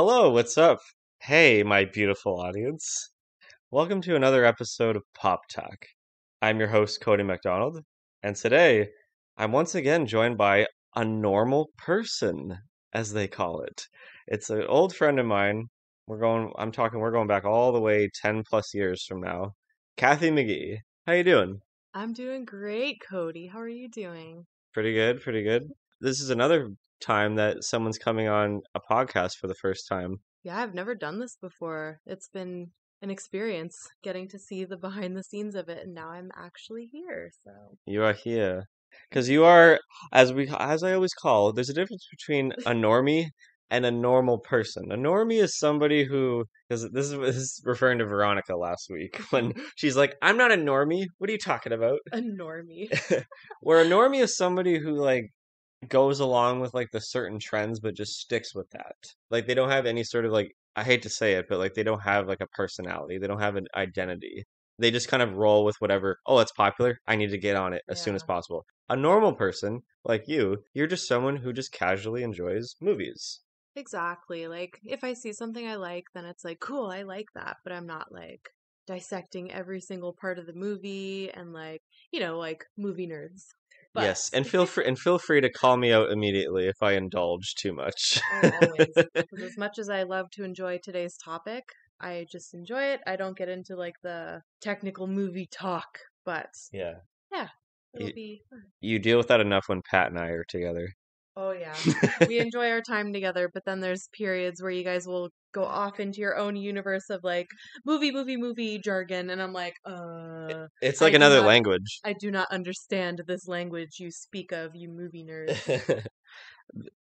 Hello, what's up? Hey, my beautiful audience. Welcome to another episode of Pop Talk. I'm your host, Cody McDonald, and today I'm once again joined by a normal person, as they call it. It's an old friend of mine. We're going back all the way 10 plus years from now. Cathie McGee. How you doing? I'm doing great, Cody. How are you doing? Pretty good, pretty good. This is another time that someone's coming on a podcast for the first time. Yeah, I've never done this before. It's been an experience getting to see the behind the scenes of it, and now I'm actually here. So, You are here. Because you are, as I always call, there's a difference between a normie and a normal person. A normie is somebody who, because this is referring to Veronica last week when she's like, I'm not a normie. What are you talking about? a normie. Where a normie is somebody who like goes along with like the certain trends but just sticks with that. Like they don't have any sort of like I hate to say it, but like they don't have like a personality. They don't have an identity. They just kind of roll with whatever. Oh, it's popular. I need to get on it as soon as Yeah, possible. A normal person like you're just someone who just casually enjoys movies. exactly. Like, if I see something I like, then it's like, cool, I like that, but I'm not like dissecting every single part of the movie and like movie nerds. But, Yes, and feel free to call me out immediately if I indulge too much. oh, always. Because as much as I love to enjoy today's topic, I just enjoy it. I don't get into like the technical movie talk, but Yeah. yeah, it'll You, be fun. you deal with that enough when Pat and I are together. Oh yeah. We enjoy our time together, but then there's periods where you guys will go off into your own universe of like movie jargon, and I'm like, It's I like do another not language. I do not understand this language you speak of, you movie nerds.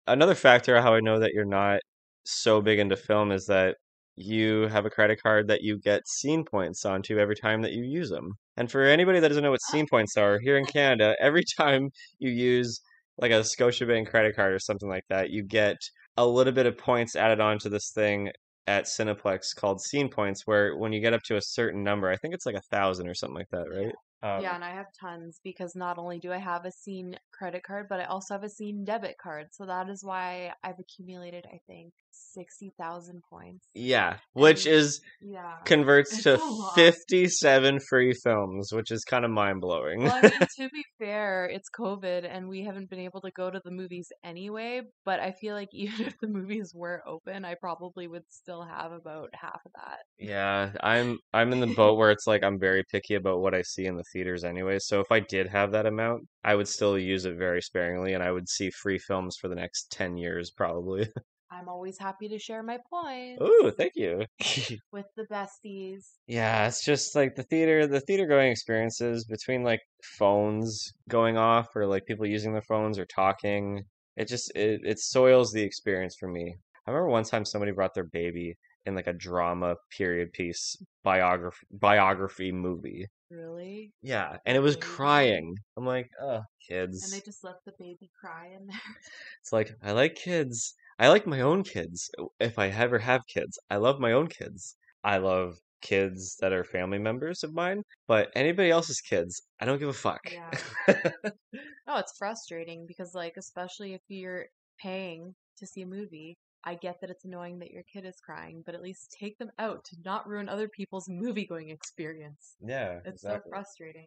Another factor how I know that you're not so big into film is that you have a credit card that you get scene points onto every time that you use them. And for anybody that doesn't know what scene points are, here in Canada, every time you use like a Scotiabank credit card or something like that, you get a little bit of points added onto this thing at Cineplex called scene points, where when you get up to a certain number, I think it's like 1,000 or something like that, Yeah. right? Yeah, and I have tons because not only do I have a scene credit card, but I also have a scene debit card. So that is why I've accumulated, I think, 60,000 points. Yeah, which And is yeah, converts it's to a lot. 57 free films, which is kind of mind-blowing. Well, I mean, to be fair, it's COVID and we haven't been able to go to the movies anyway, but I feel like even if the movies were open, I probably would still have about half of that. Yeah, I'm in the boat where it's like I'm very picky about what I see in the theaters anyway. So if I did have that amount, I would still use it very sparingly and I would see free films for the next 10 years probably. I'm always happy to share my Ooh, points thank you. with the besties. Yeah, it's just like the theater going experiences between like phones going off or like people using their phones or talking. It soils the experience for me. I remember one time somebody brought their baby in like a drama period piece biography movie. Really? Yeah, and The it was baby? crying. I'm like, oh, And they kids. just let the baby cry in there. It's like I like kids. I like my own kids. If I ever have kids, I love my own kids. I love kids that are family members of mine, but anybody else's kids, I don't give a fuck. Yeah. Oh, it's frustrating because, like, especially if you're paying to see a movie, I get that it's annoying that your kid is crying, but at least take them out to not ruin other people's movie going experience. Yeah, It's so exactly. frustrating.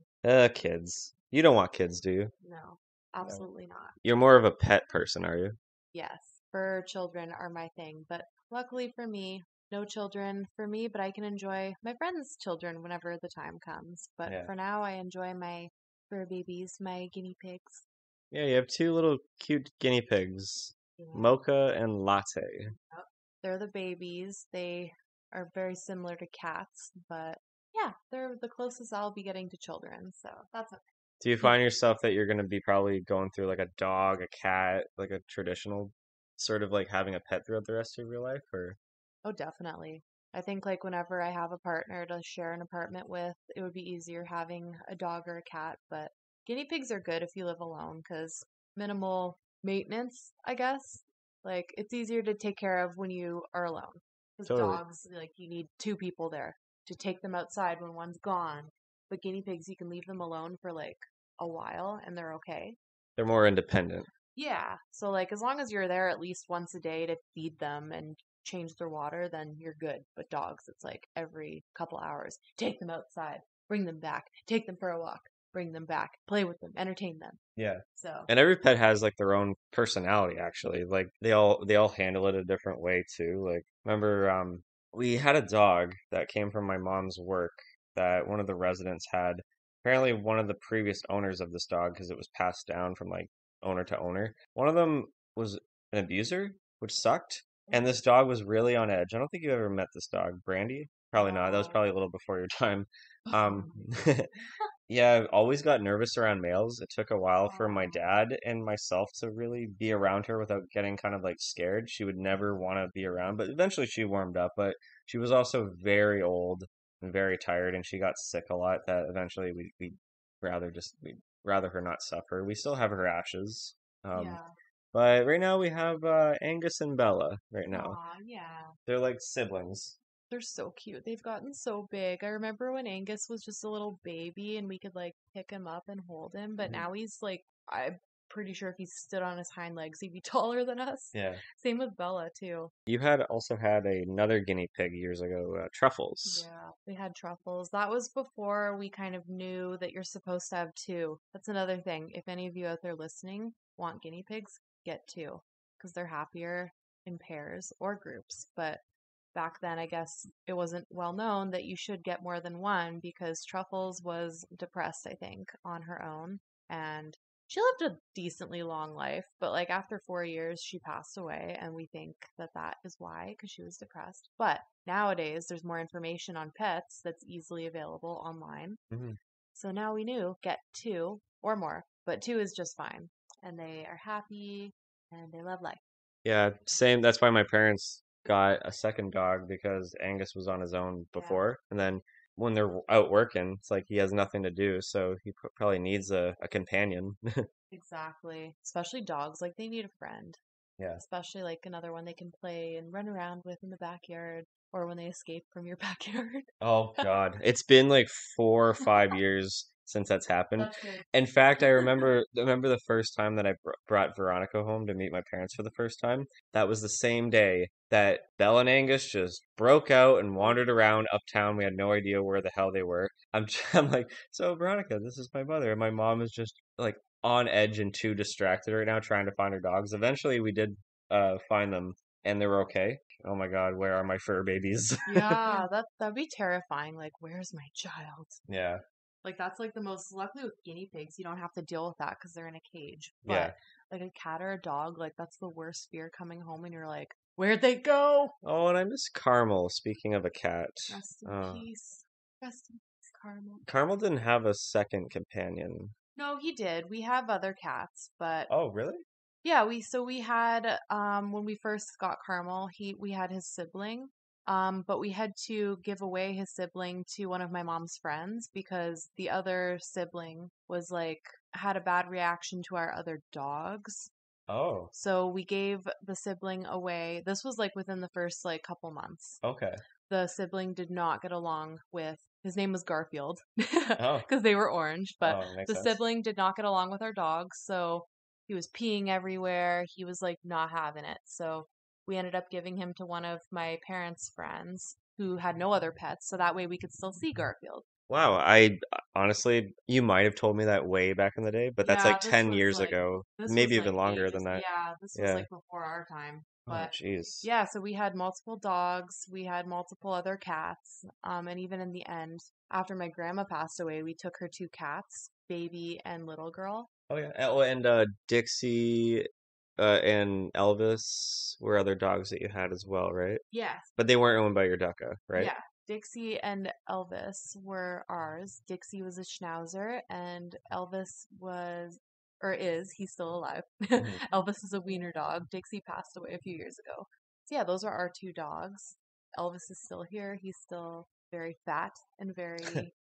Kids. You don't want kids, do you? No, No. absolutely not. You're more of a pet person, are you? Yes, fur children are my thing, but luckily for me, no children for me, but I can enjoy my friends' children whenever the time comes. But Yeah. for now, I enjoy my fur babies, my guinea pigs. Yeah, you have two little cute guinea pigs, Yeah. Mocha and Latte. Yep. They're the babies. They are very similar to cats, but yeah, they're the closest I'll be getting to children, so that's Do you okay. find yourself that you're going to be probably going through like a dog, a cat, like a traditional sort of like having a pet throughout the rest of your life, or? Oh, definitely. I think like whenever I have a partner to share an apartment with, it would be easier having a dog or a cat, but guinea pigs are good if you live alone because minimal maintenance, I guess. Like it's easier to take care of when you are alone. Because Totally. dogs, like you need two people there to take them outside when one's gone. But guinea pigs, you can leave them alone for like a while and they're okay. They're more independent. Yeah. So like as long as you're there at least once a day to feed them and change their water, then you're good. But dogs, it's like every couple hours, take them outside, bring them back, take them for a walk, bring them back, play with them, entertain them. Yeah. So, And every pet has like their own personality actually. Like they all handle it a different way too. Like remember we had a dog that came from my mom's work that one of the residents had. Apparently one of the previous owners of this dog, because it was passed down from like owner to owner. One of them was an abuser, which sucked. And this dog was really on edge. I don't think you ever met this dog, Brandy. Probably not. That was no. probably a little before your time. Oh Um, my Yeah, I always got nervous around males. It took a while for my God. dad and myself to really be around her without getting kind of like scared. She would never want to be around, but eventually she warmed up. But she was also very old and very tired, and she got sick a lot. That eventually we'd rather her not suffer. We still have her ashes, um, Yeah. but right now we have Angus and Bella. Right now Aw, yeah. they're like siblings. They're so cute. They've gotten so big. I remember when Angus was just a little baby and we could like pick him up and hold him, but Mhm. now he's like, I'm pretty sure if he stood on his hind legs, he'd be taller than us. Yeah. Same with Bella too. You had also had another guinea pig years ago, Truffles. Yeah, we had truffles. That was before we kind of knew that you're supposed to have two. That's another thing. If any of you out there listening want guinea pigs, get two because they're happier in pairs or groups. But back then, I guess it wasn't well known that you should get more than one because Truffles was depressed, I think, on her own. And she lived a decently long life, but like after 4 years, she passed away. And we think that that is why, because she was depressed. But nowadays, there's more information on pets that's easily available online. Mhm. So now we knew get two or more, but two is just fine. And they are happy and they love life. Yeah, same. That's why my parents got a second dog because Angus was on his own Yeah. before. And then when they're out working, it's like he has nothing to do, so he probably needs a companion. Exactly. Especially dogs, like they need a friend. Yeah. Especially like another one they can play and run around with in the backyard or when they escape from your backyard. Oh God, it's been like 4 or 5 years since that's happened. That's good. In fact, I remember the first time that I brought Veronica home to meet my parents for the first time. That was the same day that Belle and Angus just broke out and wandered around uptown. We had no idea where the hell they were. I'm like, so Veronica, this is my mother, and my mom is just like on edge and too distracted right now trying to find her dogs. Eventually, we did find them, and they were okay. Oh my God, where are my fur babies? Yeah, that'd be terrifying. Like, where's my child? Yeah, Like that's like the most luckily with guinea pigs, you don't have to deal with that because they're in a cage. yeah. But like a cat or a dog, like that's the worst fear coming home and you're like, where'd they go? Oh, and I miss Carmel. Speaking of a cat, Rest in uh, peace. Rest in peace, Carmel. Carmel didn't have a second companion. No, he did. We have other cats, but Oh, really? yeah, we had when we first got Carmel, we had his sibling. But we had to give away his sibling to one of my mom's friends because the other sibling was like had a bad reaction to our other dogs. Oh, So we gave the sibling away. This was like within the first like couple months. okay. The sibling did not get along with his name was Garfield Oh, because they were orange, but oh, makes the sense. sibling did not get along with our dogs, so he was peeing everywhere. He was like not having it. So we ended up giving him to one of my parents' friends who had no other pets, so that way we could still see Garfield. Wow, I honestly, you might have told me that way back in the day, but that's Yeah, like 10 years ago, this was maybe like even longer than ages. that. Yeah, this was Yeah. like before our time. Oh, But jeez. yeah, so we had multiple dogs, we had multiple other cats, and even in the end, after my grandma passed away, we took her two cats, baby and little girl. Oh, yeah. Oh, and Dixie and Elvis were other dogs that you had as well, right? Yes. But they weren't owned by your Ducka, right? Yeah, Dixie and Elvis were ours. Dixie was a schnauzer, and Elvis was, or is, he's still alive. Mhm. Elvis is a wiener dog. Dixie passed away a few years ago. So yeah, those are our two dogs. Elvis is still here. He's still very fat and very,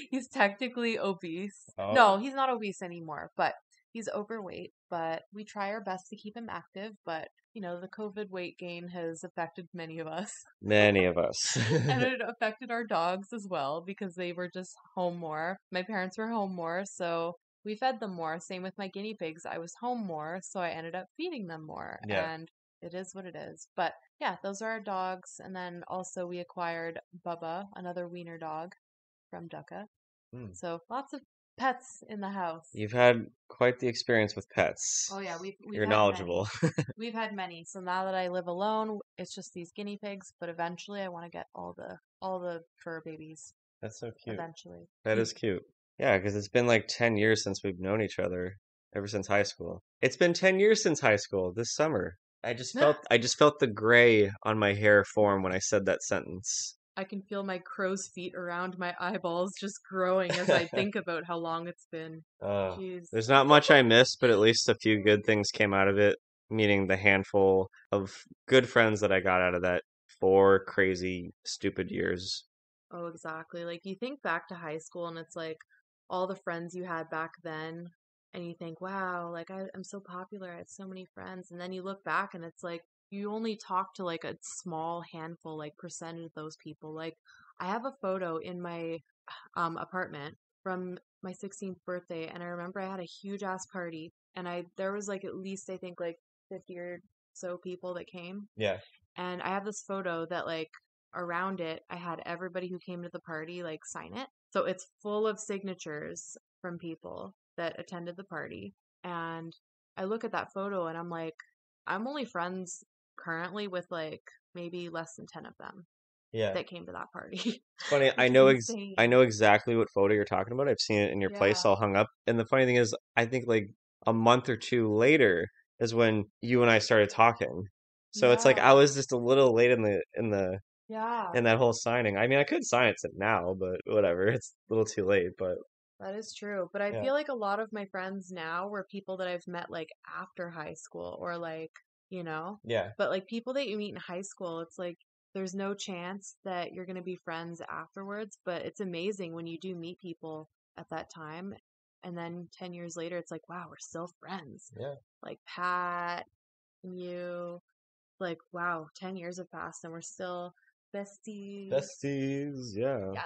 he's technically obese. No, Oh, he's not obese anymore, but he's overweight. But we try our best to keep him active. But, the COVID weight gain has affected many of us. many of us. And it affected our dogs as well because they were just home more. My parents were home more, so we fed them more. Same with my guinea pigs. I was home more, so I ended up feeding them more. Yeah. And it is what it is. But yeah, those are our dogs. And then also we acquired Bubba, another wiener dog from Ducka. Hmm. So lots of pets in the house. You've had quite the experience with pets. Oh yeah, we've You're had many. knowledgeable. We've had many. So now that I live alone, it's just these guinea pigs, but eventually I want to get all the fur babies That's so cute. eventually. That is cute. Yeah, because it's been like 10 years since we've known each other, ever since high school. It's been 10 years since high school this summer. I just felt the gray on my hair form when I said that sentence. I can feel my crow's feet around my eyeballs just growing as I think about how long it's been. Uh, Jeez. there's not much I missed, but at least a few good things came out of it, meaning the handful of good friends that I got out of that 4 crazy, stupid years. Oh, exactly. Like you think back to high school and it's like all the friends you had back then, and you think, wow, like I'm so popular. I had so many friends. And then you look back and it's like you only talk to like a small handful, like percentage of those people. Like I have a photo in my apartment from my 16th birthday, and I remember I had a huge ass party, and I there was like at least I think like 50 or so people that came, Yeah. and I have this photo that like around it, I had everybody who came to the party like sign it. So it's full of signatures from people that attended the party. And I look at that photo and I'm like, I'm only friends currently with like maybe less than 10 of them Yeah. that came to that party, It's funny. I which is know I insane. know exactly what photo you're talking about. I've seen it in your place Yeah. all hung up. And the funny thing is, I think like a month or two later is when you and I started talking. So it's like I Yeah. was just a little late in Yeah. that whole signing. I mean, I could sign it now, but whatever. It's a little too late, but That is true. But I yeah. feel like a lot of my friends now were people that I've met like after high school or like, you know, Yeah. but like people that you meet in high school, it's like there's no chance that you're going to be friends afterwards. But it's amazing when you do meet people at that time. And then 10 years later, it's like, wow, we're still friends. Yeah. Like Pat and you, like, wow, 10 years have passed and we're still besties. Besties, yeah. Yeah.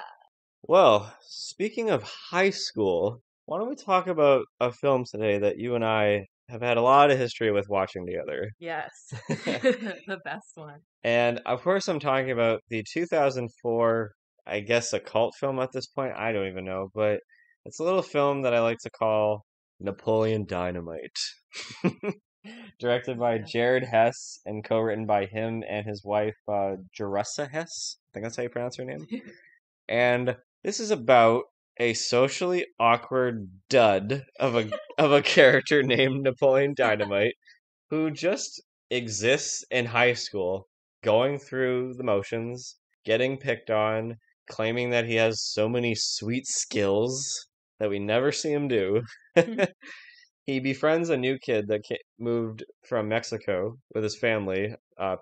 Well, speaking of high school, why don't we talk about a film today that you and I have had a lot of history with watching together? Yes. The best one. And of course, I'm talking about the 2004, I guess a cult film at this point. I don't even know, but it's a little film that I like to call Napoleon Dynamite. Directed by Yeah. Jared Hess and co-written by him and his wife, Jerusha Hess. I think that's how you pronounce her name. And this is about a socially awkward dud of a character named Napoleon Dynamite who just exists in high school, going through the motions, getting picked on, claiming that he has so many sweet skills that we never see him do. He befriends a new kid that moved from Mexico with his family,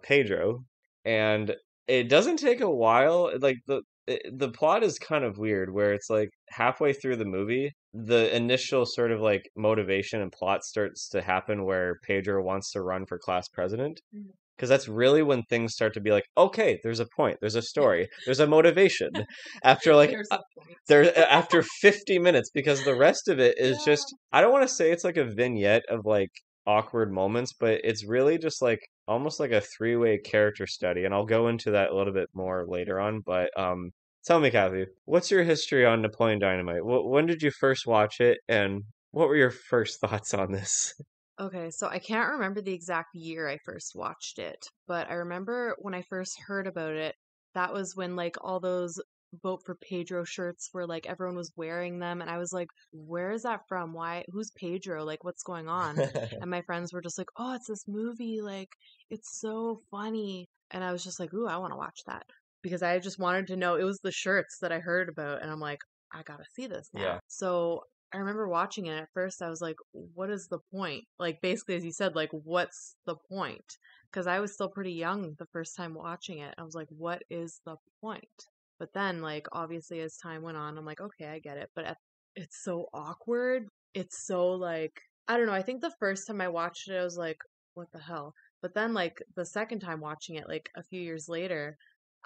Pedro, and it doesn't take a while. Like the plot is kind of weird, where it's like halfway through the movie, the initial sort of like motivation and plot starts to happen, where Pedro wants to run for class president. Because that's really when things start to be like, okay, there's a point, there's a story, there's a motivation. After like There's a point. there after 50 minutes, because the rest of it is Yeah. just, I don't want to say it's like a vignette of like awkward moments, but it's really just like almost like a three-way character study, and I'll go into that a little bit more later on. But tell me, Cathie, what's your history on Napoleon Dynamite? When did you first watch it, and what were your first thoughts on this? Okay, so I can't remember the exact year I first watched it, but I remember when I first heard about it, that was when like all those Vote for Pedro shirts were like everyone was wearing them, and I was like, where is that from? Why, who's Pedro? Like, what's going on? And my friends were just like, oh, it's this movie, like it's so funny. And I was just like, ooh, I want to watch that because I just wanted to know. It was the shirts that I heard about, and I'm like, I gotta see this now. Yeah. So I remember watching it at first. I was like, what is the point? Like, basically, as you said, like, what's the point? Because I was still pretty young the first time watching it. I was like, what is the point? But then, like, obviously, as time went on, I'm like, okay, I get it. But it's so awkward. It's so, like, I don't know. I think the first time I watched it, I was like, what the hell? But then, like, the second time watching it, like, a few years later,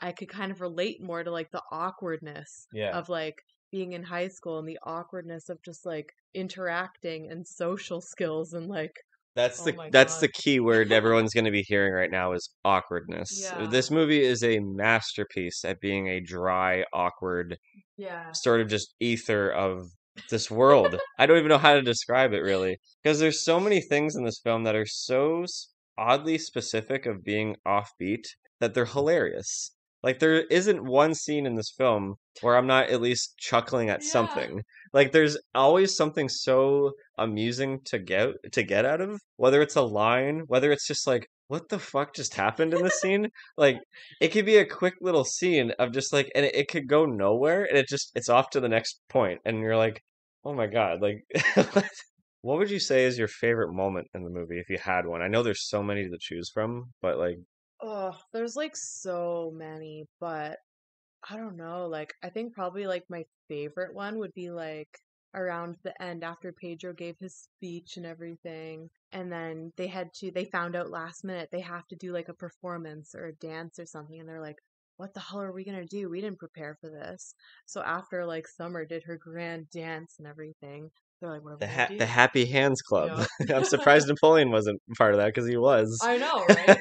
I could kind of relate more to, like, the awkwardness Yeah. of, like, being in high school and the awkwardness of just like interacting and social skills and like Oh my that's the God. key word everyone's going to be hearing right now is awkwardness. Yeah. This movie is a masterpiece at being a dry, awkward Yeah. sort of just ether of this world. I don't even know how to describe it really, because there's so many things in this film that are so oddly specific of being offbeat that they're hilarious. Like there isn't one scene in this film where I'm not at least chuckling at Yeah. something. Like there's always something so amusing to get out of, whether it's a line, whether it's just like what the fuck just happened in this scene? Like it could be a quick little scene of just like and it could go nowhere and it's off to the next point and you're like, "Oh my God." Like what would you say is your favorite moment in the movie if you had one? I know there's so many to choose from, but like Oh, there's like so many, but I don't know. Like, I think probably like my favorite one would be like around the end after Pedro gave his speech and everything. And then they found out last minute they have to do like a performance or a dance or something. And they're like, what the hell are we gonna do? We didn't prepare for this. So after like Summer did her grand dance and everything, they're like, what are we gonna the do? Happy Hands Club. Yep. I'm surprised Napoleon wasn't part of that because he was. I know, right?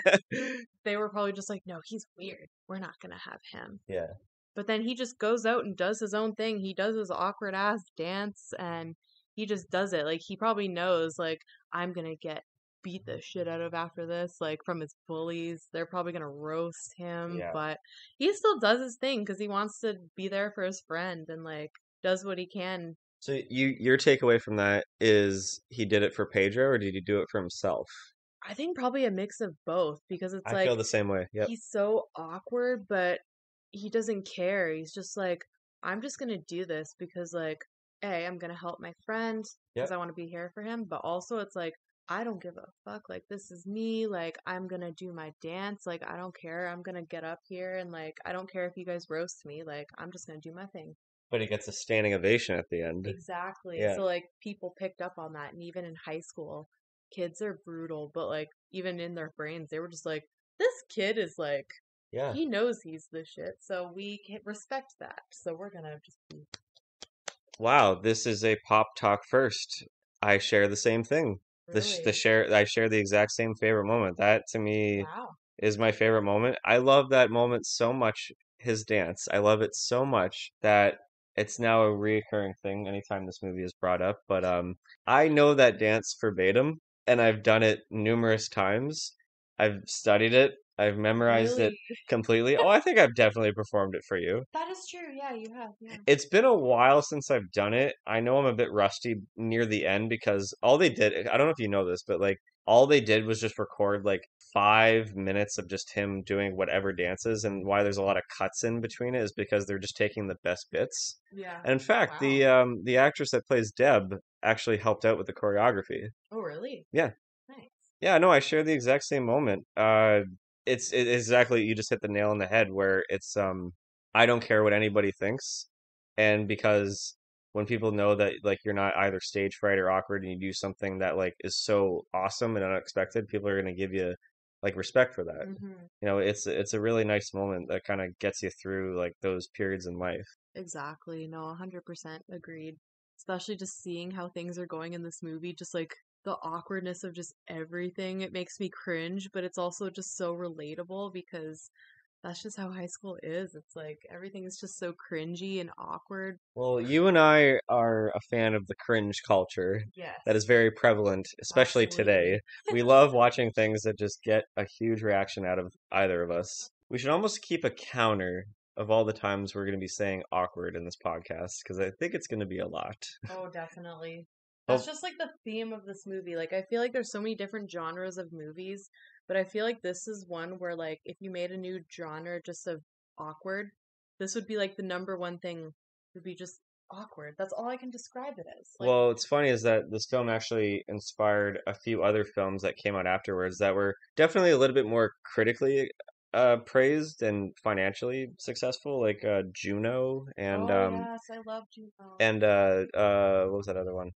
They were probably just like, no, he's weird. We're not gonna have him. Yeah. But then he just goes out and does his own thing. He does his awkward ass dance and he just does it. Like he probably knows like I'm gonna get beat the shit out of after this, like from his bullies. They're probably gonna roast him, Yeah. but he still does his thing because he wants to be there for his friend and like does what he can. So your takeaway from that is he did it for Pedro or did he do it for himself? I think probably a mix of both because it's I feel like the same way. Yep. he's so awkward, but he doesn't care. He's just like, I'm just gonna do this because like, A, I'm gonna help my friend because Yep. I want to be here for him, but also it's like I don't give a fuck. Like this is me. Like I'm gonna do my dance. Like I don't care. I'm gonna get up here and like I don't care if you guys roast me. Like I'm just gonna do my thing. But he gets a standing ovation at the end. Exactly. Yeah. So like people picked up on that and even in high school, kids are brutal, but like even in their brains, they were just like, this kid is like Yeah. he knows he's the shit, so we can respect that. So we're gonna just be Wow, this is a pop talk first. I share the same thing. The really share I share the exact same favorite moment. That to me wow. is my favorite moment. I love that moment so much, his dance. I love it so much that it's now a reoccurring thing anytime this movie is brought up. But I know that dance verbatim and I've done it numerous times. I've studied it. I've memorized it Really? completely. Oh, I think I've definitely performed it for you. That is true. Yeah, you have. Yeah. It's been a while since I've done it. I know I'm a bit rusty near the end because all they did, I don't know if you know this, but like all they did was just record like 5 minutes of just him doing whatever dances. And why there's a lot of cuts in between it is because they're just taking the best bits. Yeah. And in fact, Wow. the actress that plays Deb actually helped out with the choreography. Oh, really? Yeah. Nice. Yeah, no, I share the exact same moment. It's exactly you just hit the nail on the head where it's I don't care what anybody thinks, and because when people know that like you're not either stage fright or awkward and you do something that like is so awesome and unexpected, people are gonna give you like respect for that. Mm-hmm. You know, it's a really nice moment that kind of gets you through like those periods in life. Exactly. No, 100% agreed. Especially just seeing how things are going in this movie, just like the awkwardness of just everything. It makes me cringe, but it's also just so relatable because that's just how high school is. It's like everything is just so cringy and awkward. Well, you and I are a fan of the cringe culture that is Yes, very prevalent, especially absolutely. today. We love watching things that just get a huge reaction out of either of us. We should almost keep a counter of all the times we're going to be saying awkward in this podcast because I think it's going to be a lot. Oh, definitely. That's Oh, just like the theme of this movie. Like, I feel like there's so many different genres of movies, but I feel like this is one where, like, if you made a new genre just of awkward, this would be like the number one thing would be just awkward. That's all I can describe it as. Like, well, what's funny is that this film actually inspired a few other films that came out afterwards that were definitely a little bit more critically praised and financially successful, like Juno oh, yes, I love Juno. and what was that other one?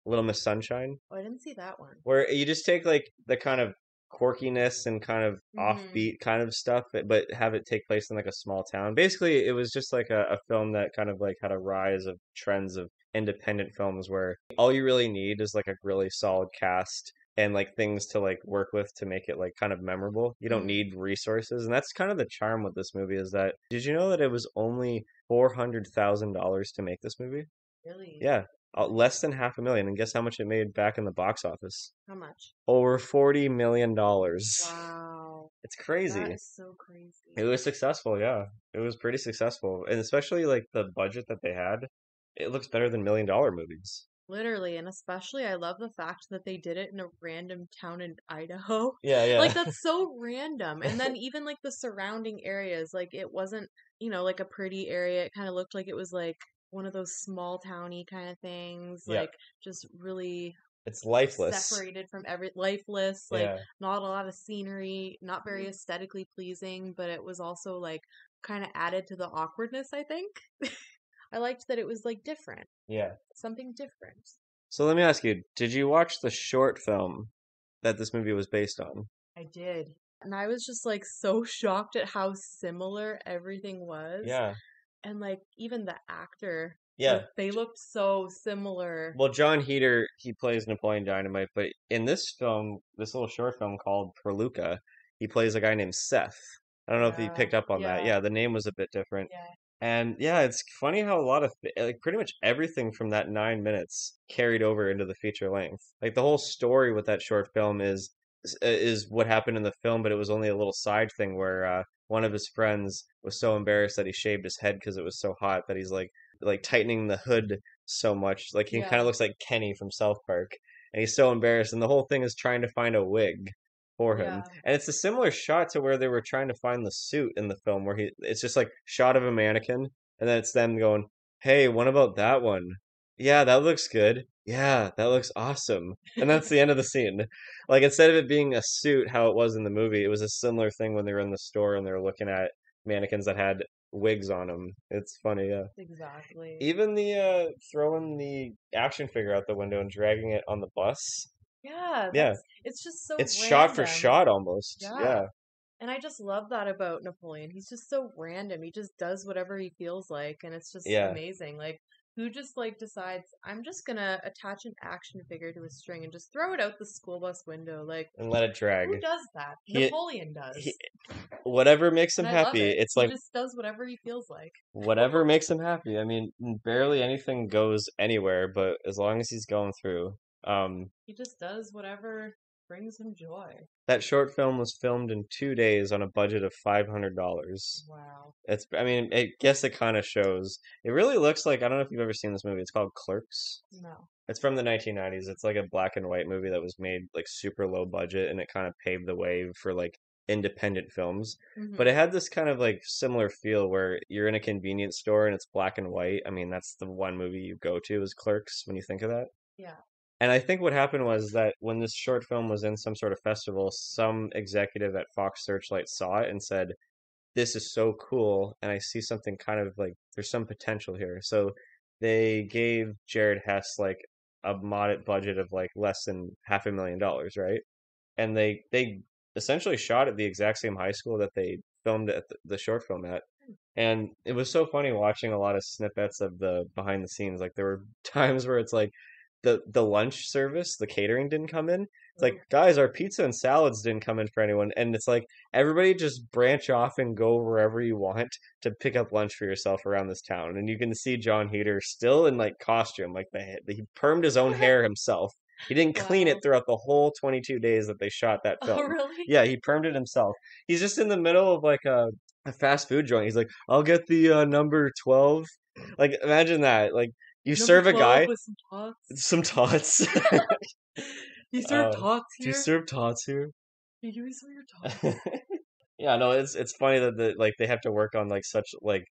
Little Miss Sunshine, Oh, I didn't see that one. where you just take like the kind of quirkiness and kind of Mm-hmm. offbeat kind of stuff, but have it take place in like a small town. Basically, it was just like a film that kind of like had a rise of trends of independent films where all you really need is like a really solid cast and like things to like work with to make it like kind of memorable. You don't Mm, need resources, and that's kind of the charm with this movie is that did you know that it was only $400,000 to make this movie? really? Yeah, less than half a million. And guess how much it made back in the box office? How much? Over $40 million. Wow. It's That crazy. is so It crazy. was successful, yeah. It was pretty successful. And especially like the budget that they had, it looks better than $1 million movies. Literally, and especially I love the fact that they did it in a random town in Idaho. Yeah, Like yeah. that's so random. And then even like the surrounding areas, like it wasn't, like a pretty area. It kind of looked like it was like one of those small towny kind of things, Yeah. like just really It's lifeless. separated from every lifeless, like Yeah. not a lot of scenery, not very aesthetically pleasing, but it was also like kind of added to the awkwardness, I think. I liked that it was like different, Yeah. something different. So let me ask you, did you watch the short film that this movie was based on? I did. And I was just like so shocked at how similar everything was. Yeah. And like even the actor, like Yeah. they looked so similar. Well, Jon Heder, he plays Napoleon Dynamite, but in this film, this little short film called Peluca, he plays a guy named Seth. I don't know if you Yeah, picked up on that. yeah, Yeah, the name was a bit different. yeah, And yeah, it's funny how a lot of like pretty much everything from that 9 minutes carried over into the feature length. Like the whole story with that short film is what happened in the film, but it was only a little side thing where one of his friends was so embarrassed that he shaved his head because it was so hot that he's like tightening the hood so much, like he kind of yeah, looks like Kenny from South Park, and he's so embarrassed, and the whole thing is trying to find a wig for him. yeah. And it's a similar shot to where they were trying to find the suit in the film where it's just like shot of a mannequin and then it's them going, "Hey, what about that one? Yeah, that looks good. Yeah, that looks awesome." And that's the end of the scene. Like instead of it being a suit how it was in the movie, it was a similar thing when they were in the store and they were looking at mannequins that had wigs on them. It's funny, yeah. Exactly. Even the throwing the action figure out the window and dragging it on the bus. Yeah, Yeah, it's just so it's shot for random. shot almost. Yeah. Yeah. And I just love that about Napoleon. He's just so random. He just does whatever he feels like, and it's just Yeah. amazing. Like, who just like decides I'm just gonna attach an action figure to a string and just throw it out the school bus window? Like, And let it who drag. does that? He, Napoleon he does. whatever makes him And I love happy. it. It's He like just does whatever he feels like. whatever makes him happy. I mean, barely anything goes anywhere, but as long as he's going through. He just does whatever brings him joy. That short film was filmed in 2 days on a budget of $500. Wow. I mean, I guess it kind of shows. It really looks like, I don't know if you've ever seen this movie. It's called Clerks. No. It's from the 1990s. It's like a black and white movie that was made like super low budget and it kind of paved the way for like independent films. But Mm-hmm. it had this kind of like similar feel where you're in a convenience store and it's black and white. I mean, that's the one movie you go to is Clerks when you think of that. Yeah. And I think what happened was that when this short film was in some sort of festival, some executive at Fox Searchlight saw it and said, "This is so cool, and I see something kind of like there's some potential here." So they gave Jared Hess like a moderate budget of like less than $500,000, right? And they essentially shot at the exact same high school that they filmed at the short film at. And it was so funny watching a lot of snippets of the behind the scenes. Like there were times where it's like the lunch service, the catering didn't come in. It's like, Oh, guys, our pizza and salads didn't come in for anyone. And it's like everybody just branch off and go wherever you want to pick up lunch for yourself around this town. And you can see Jon Heder still in like costume, like he permed his own hair himself. He didn't clean it wow. throughout the whole 22 days that they shot that Oh, film. really? Yeah, he permed it himself. He's just in the middle of like a fast food joint. He's like, "I'll get the number 12." Like imagine that. Like you Number serve a 12 guy with some tots. some tots. You serve tots Do you here? serve tots here? Can you give me some of your tots? Yeah, no, it's funny that like they have to work on like such like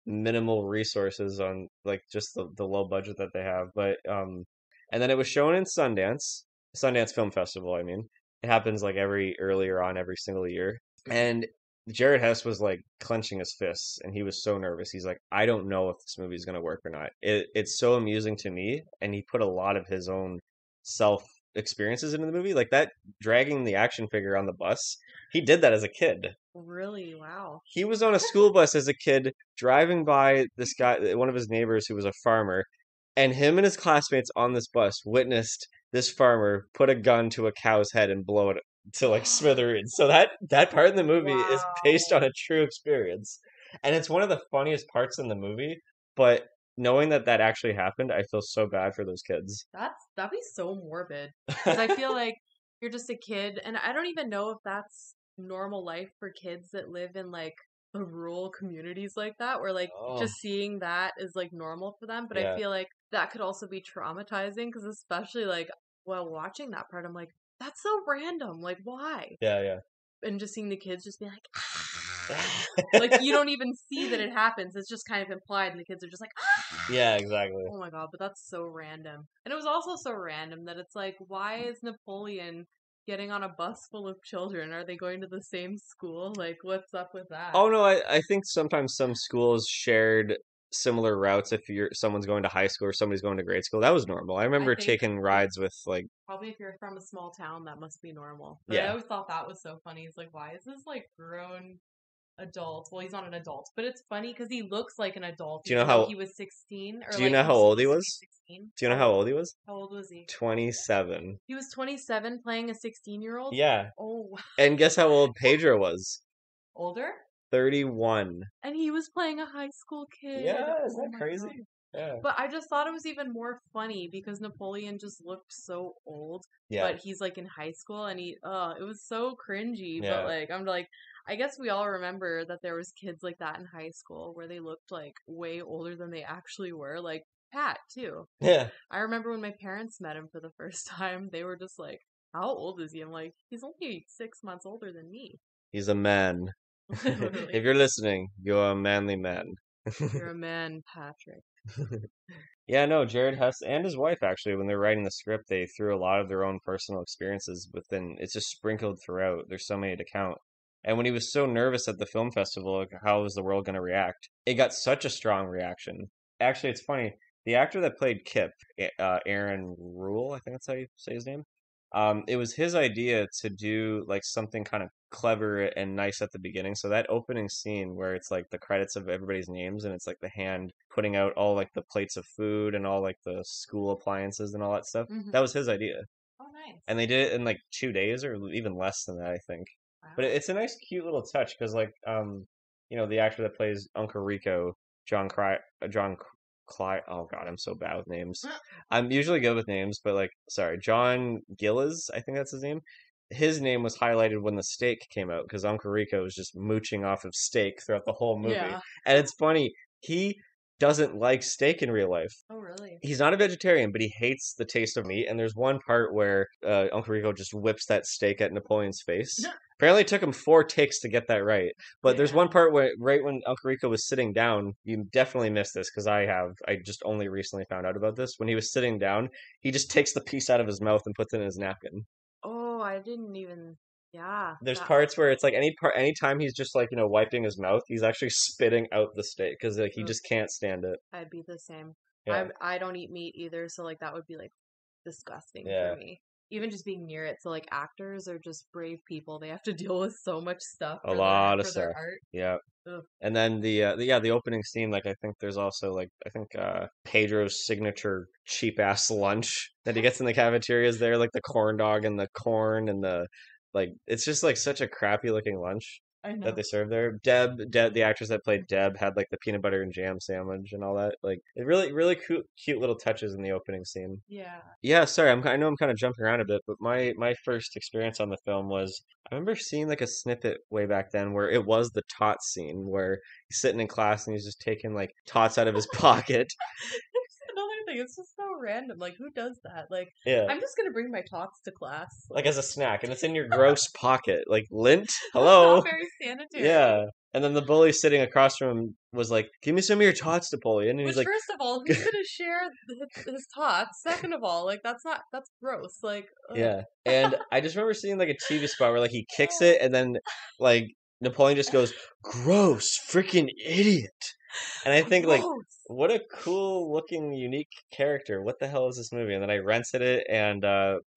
minimal resources on like just the low budget that they have. But and then it was shown in Sundance Film Festival, I mean. It happens like earlier on every single year. And Jared Hess was like clenching his fists and he was so nervous. He's like, I don't know if this movie is gonna work or not. It's so amusing to me, and he put a lot of his own self experiences into the movie. Like that dragging the action figure on the bus. He did that as a kid. Really? Wow. He was on a school bus as a kid driving by this guy, one of his neighbors who was a farmer, And him and his classmates on this bus witnessed this farmer put a gun to a cow's head and blow it to like smithereens. So that part in the movie is based Wow. on a true experience, and it's one of the funniest parts in the movie. But knowing that that actually happened, I feel so bad for those kids. That'd be so morbid. Because I feel like you're just a kid, and I don't even know if that's normal life for kids that live in like the rural communities like that, where like Oh, just seeing that is like normal for them. But I yeah, feel like that could also be traumatizing because especially like while watching that part, I'm like, that's so random. Like, why? yeah, And just seeing the kids just be like, like yeah. you don't even see that it happens. It's just kind of implied, and the kids are just like, Yeah, exactly. oh my god, but that's so random. And it was also so random that it's like, why is Napoleon getting on a bus full of children? Are they going to the same school? Like, what's up with that? Oh no, I think sometimes some schools shared similar routes if you're someone's going to high school or somebody's going to grade school. That was normal. I I remember think taking if rides with like probably if you're from a small town, that must be normal. But I yeah. always thought that was so funny. It's like, why is this like grown adult? Well, he's not an adult, but it's funny because he looks like an adult, Do you know even though how he was 16 or do you like know he how was old he supposed to be was? 16. Do you know how old he was? How old was he? 27. He was 27 playing a 16-year-old. Yeah. Oh, And guess how old Pedro was? older? 31. And he was playing a high school kid. Yeah, is Oh that my god. crazy? Yeah. But I just thought it was even more funny because Napoleon just looked so old, Yeah. but he's like in high school and it was so cringy, but Yeah. like I'm like I guess we all remember that there was kids like that in high school where they looked like way older than they actually were, like Pat too. Yeah. I remember when my parents met him for the first time, they were just like, "How old is he?" I'm like, "He's only 6 months older than me." He's a man. If Literally. you're listening, you're a manly man. You're a man, Patrick. Yeah, no, Jared Hess and his wife actually, when they're writing the script, they threw a lot of their own personal experiences within. It's just sprinkled throughout. There's so many to count. And when he was so nervous at the film festival, like, how was the world going to react? It got such a strong reaction. Actually, it's funny. The actor that played Kip, Aaron Rule, I think that's how you say his name. It was his idea to do like something kind of clever and nice at the beginning. So that opening scene where it's like the credits of everybody's names and it's like the hand putting out all like the plates of food and all like the school appliances and all that stuff. That Hmm. was his idea. Oh, nice. And they did it in like 2 days or even less than that, I think. But Wow. it's a nice, cute little touch because like the actor that plays Uncle Rico, John Cly. Oh God, I'm so bad with names. I'm usually good with names, but like, sorry, John Gillis, I think that's his name. His name was highlighted when the steak came out because Uncle Rico was just mooching off of steak throughout the whole movie. Yeah. And it's funny, he doesn't like steak in real life. Oh, really? He's not a vegetarian, but he hates the taste of meat. And there's one part where Uncle Rico just whips that steak at Napoleon's face. Apparently, it took him 4 takes to get that right. But there's one Damn. part where, right when Uncle Rico was sitting down, you definitely missed this because I just only recently found out about this. When he was sitting down, he just takes the piece out of his mouth and puts it in his napkin. Oh, I didn't even. Yeah, There's that parts where it's like anytime he's just like wiping his mouth, he's actually spitting out the steak because like he ugh, just can't stand it. I'd be the same. Yeah, I don't eat meat either, so like that would be like disgusting for yeah, me. Even just being near it. So like actors are just brave people. They have to deal with so much stuff a lot of for their stuff. art. Yeah. Ugh. And then the opening scene, like I think there's also like I think Pedro's signature cheap ass lunch that he gets in the cafeterias there, like the corn dog and the corn and the like it's just like such a crappy looking lunch I that know. they serve there. Deb, the actress that played Deb, had like the peanut butter and jam sandwich and all that. Like it really cute little touches in the opening scene. Yeah. Yeah, sorry, I know I'm kind of jumping around a bit, but my first experience on the film was I remember seeing like a snippet way back then where it was the tots scene where he's sitting in class and he's just taking like tots out of his pocket. Another thing, it's just so random. Like, who does that? Like, Yeah, I'm just gonna bring my tots to class. like Like, as a snack, and it's in your gross pocket. Like lint? that's not Hello? very sanitary. Yeah. And then the bully sitting across from him was like, "Give me some of your tots, Napoleon." And he's Which, like, first of all, who's gonna share his tots? Second of all, like that's gross. Like, ugh. Yeah. And I just remember seeing like a TV spot where like he kicks it and then like Napoleon just goes, "Gross, freaking idiot." And I think like Gross. what a cool looking unique character. What the hell is this movie? And then I rented it and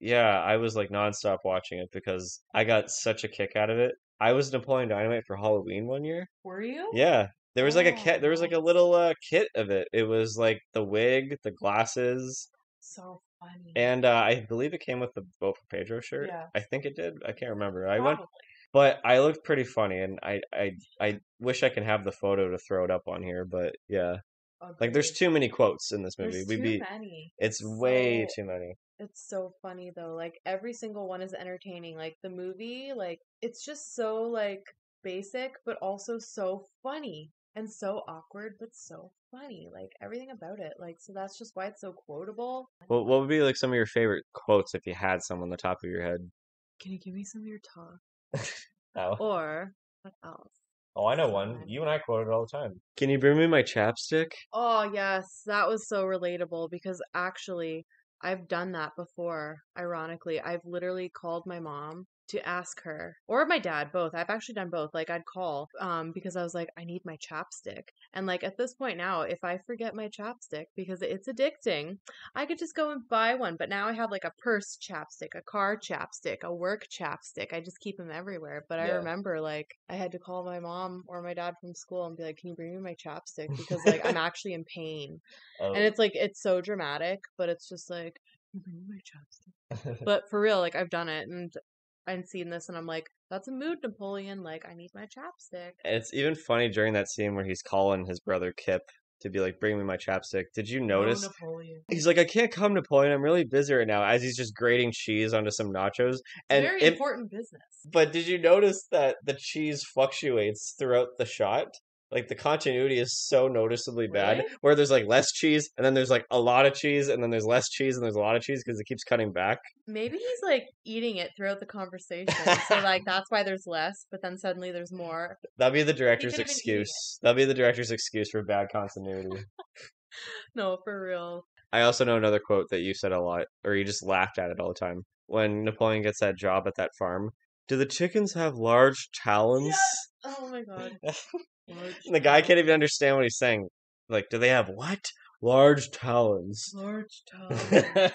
yeah, I was like nonstop watching it because I got such a kick out of it. I was Napoleon Dynamite for Halloween one year. Were you? Yeah. There was like a Oh, kit. There was like a nice. little kit of it. It was like the wig, the glasses, So funny. and I believe it came with the Bo for Pedro shirt. Yeah, I think it did. I can't remember. I went, probably. but I looked pretty funny, and I wish I could have the photo to throw it up on here. But yeah, like there's Agreed. too many quotes in this movie. There's We'd too be. many. It's way too many. It's so funny though. Like every single one is entertaining. Like the movie, like it's just so like basic, but also so funny and so awkward, but so funny. Like everything about it. Like so that's just why it's so quotable. What would be like some of your favorite quotes if you had some on the top of your head? Can you give me some of your talk? Oh. Or what else? Oh, I know one. Someone. You and I quote it all the time. Can you bring me my chapstick? Oh, yes, that was so relatable because actually I've done that before. Ironically, I've literally called my mom to ask her or my dad, both. I've actually done both. Like I'd call because I was like I need my chapstick. And like at this point now, if I forget my chapstick because it's addicting, I could just go and buy one. But now I have like a purse chapstick, a car chapstick, a work chapstick. I just keep them everywhere. But I Yeah. remember like I had to call my mom or my dad from school and be like, "Can you bring me my chapstick?" Because like I'm actually in pain. And Oh. it's like it's so dramatic, but it's just like, "Can you bring me my chapstick?" But for real, like I've done it and I've seen this and I'm like, that's a mood, Napoleon. Like I need my chapstick. It's even funny during that scene where he's calling his brother Kip to be like, bring me my chapstick. Did you No, notice? Napoleon. He's like, I can't come, Napoleon. I'm really busy right now. As he's just grating cheese onto some nachos. It's And very it, important business. but did you notice that the cheese fluctuates throughout the shot? Like the continuity is so noticeably bad, Really? where there's like less cheese, and then there's like a lot of cheese, and then there's less cheese, and there's a lot of cheese because it keeps cutting back. Maybe he's like eating it throughout the conversation. So like that's why there's less, but then suddenly there's more. That'll be the He director's could have been eating it. excuse. That'll be the director's excuse for bad continuity. No, for real. I also know another quote that you said a lot, or you just laughed at it all the time. When Napoleon gets that job at that farm, do the chickens have large talons? Yes! Oh my god. Large And the guy can't talons. even understand what he's saying. Like, do they have what? Large talons. Large talons.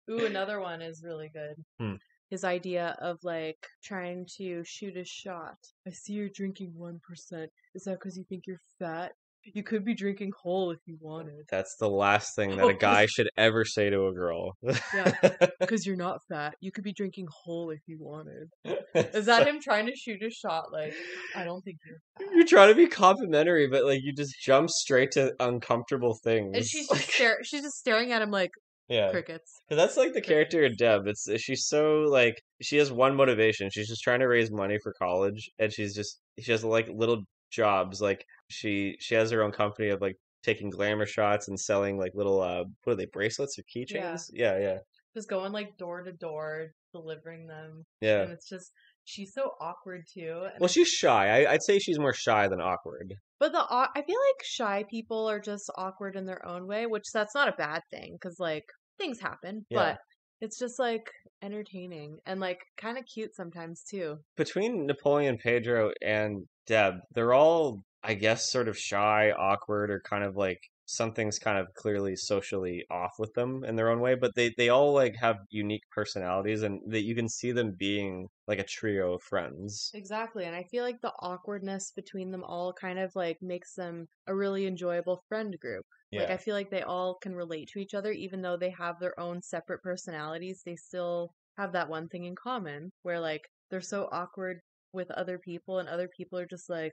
Ooh, another one is really good. Hmm. His idea of like trying to shoot a shot. I see you're drinking 1%. Is that because you think you're fat? You could be drinking whole if you wanted. That's the last thing that a Oh, guy should ever say to a girl. yeah, because you're not fat. You could be drinking whole if you wanted. Is that So, him trying to shoot a shot? Like, I don't think you're you're fat. trying to be complimentary, but like you just jump straight to uncomfortable And things. she's just Like, stare. She's just staring at him like yeah. crickets. 'Cause that's like the Crickets. character of Deb. It's she's so like she has one motivation. She's just trying to raise money for college, and she has like little jobs. Like she has her own company of like taking glamour shots and selling like little what are they, bracelets or Yeah, keychains? Yeah, yeah, just going like door to door, delivering them, yeah. and it's just she's so awkward too. And Well, she's shy. I'd say she's more shy than awkward. but I feel like shy people are just awkward in their own way, which that's not a bad thing because like things happen, Yeah. but it's just like entertaining and like kind of cute sometimes too. Between Napoleon, Pedro, and Deb, they're all, I guess, sort of shy, awkward, or kind of like something's kind of clearly socially off with them in their own way. But they all like have unique personalities, and that you can see them being like a trio of friends. Exactly. And I feel like the awkwardness between them all kind of like makes them a really enjoyable friend group. Like Yeah. I feel like they all can relate to each other even though they have their own separate personalities. They still have that one thing in common where like they're so awkward with other people and other people are just like,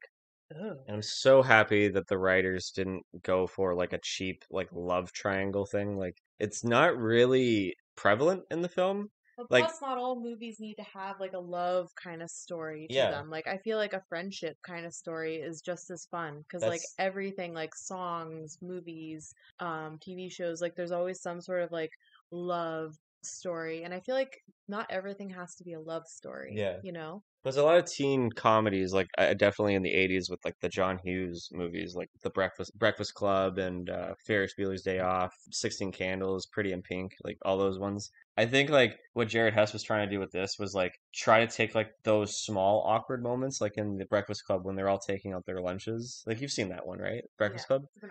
"Oh." And I'm so happy that the writers didn't go for like a cheap like love triangle thing. Like it's not really prevalent in the film. But Like plus, not all movies need to have like a love kind of story to yeah, them. Like, I feel like a friendship kind of story is just as fun because, like, that's everything, like songs, movies, TV shows, like, there's always some sort of like love story. And I feel like not everything has to be a love story, yeah. you know? There's a lot of teen comedies, like definitely in the '80s with like the John Hughes movies, like The Breakfast Club and Ferris Bueller's Day Off, 16 Candles, Pretty in Pink, like all those ones. I think like what Jared Hess was trying to do with this was like try to take like those small awkward moments, like in The Breakfast Club when they're all taking out their lunches. Like you've seen that one, right? Yeah. Breakfast Club. It's been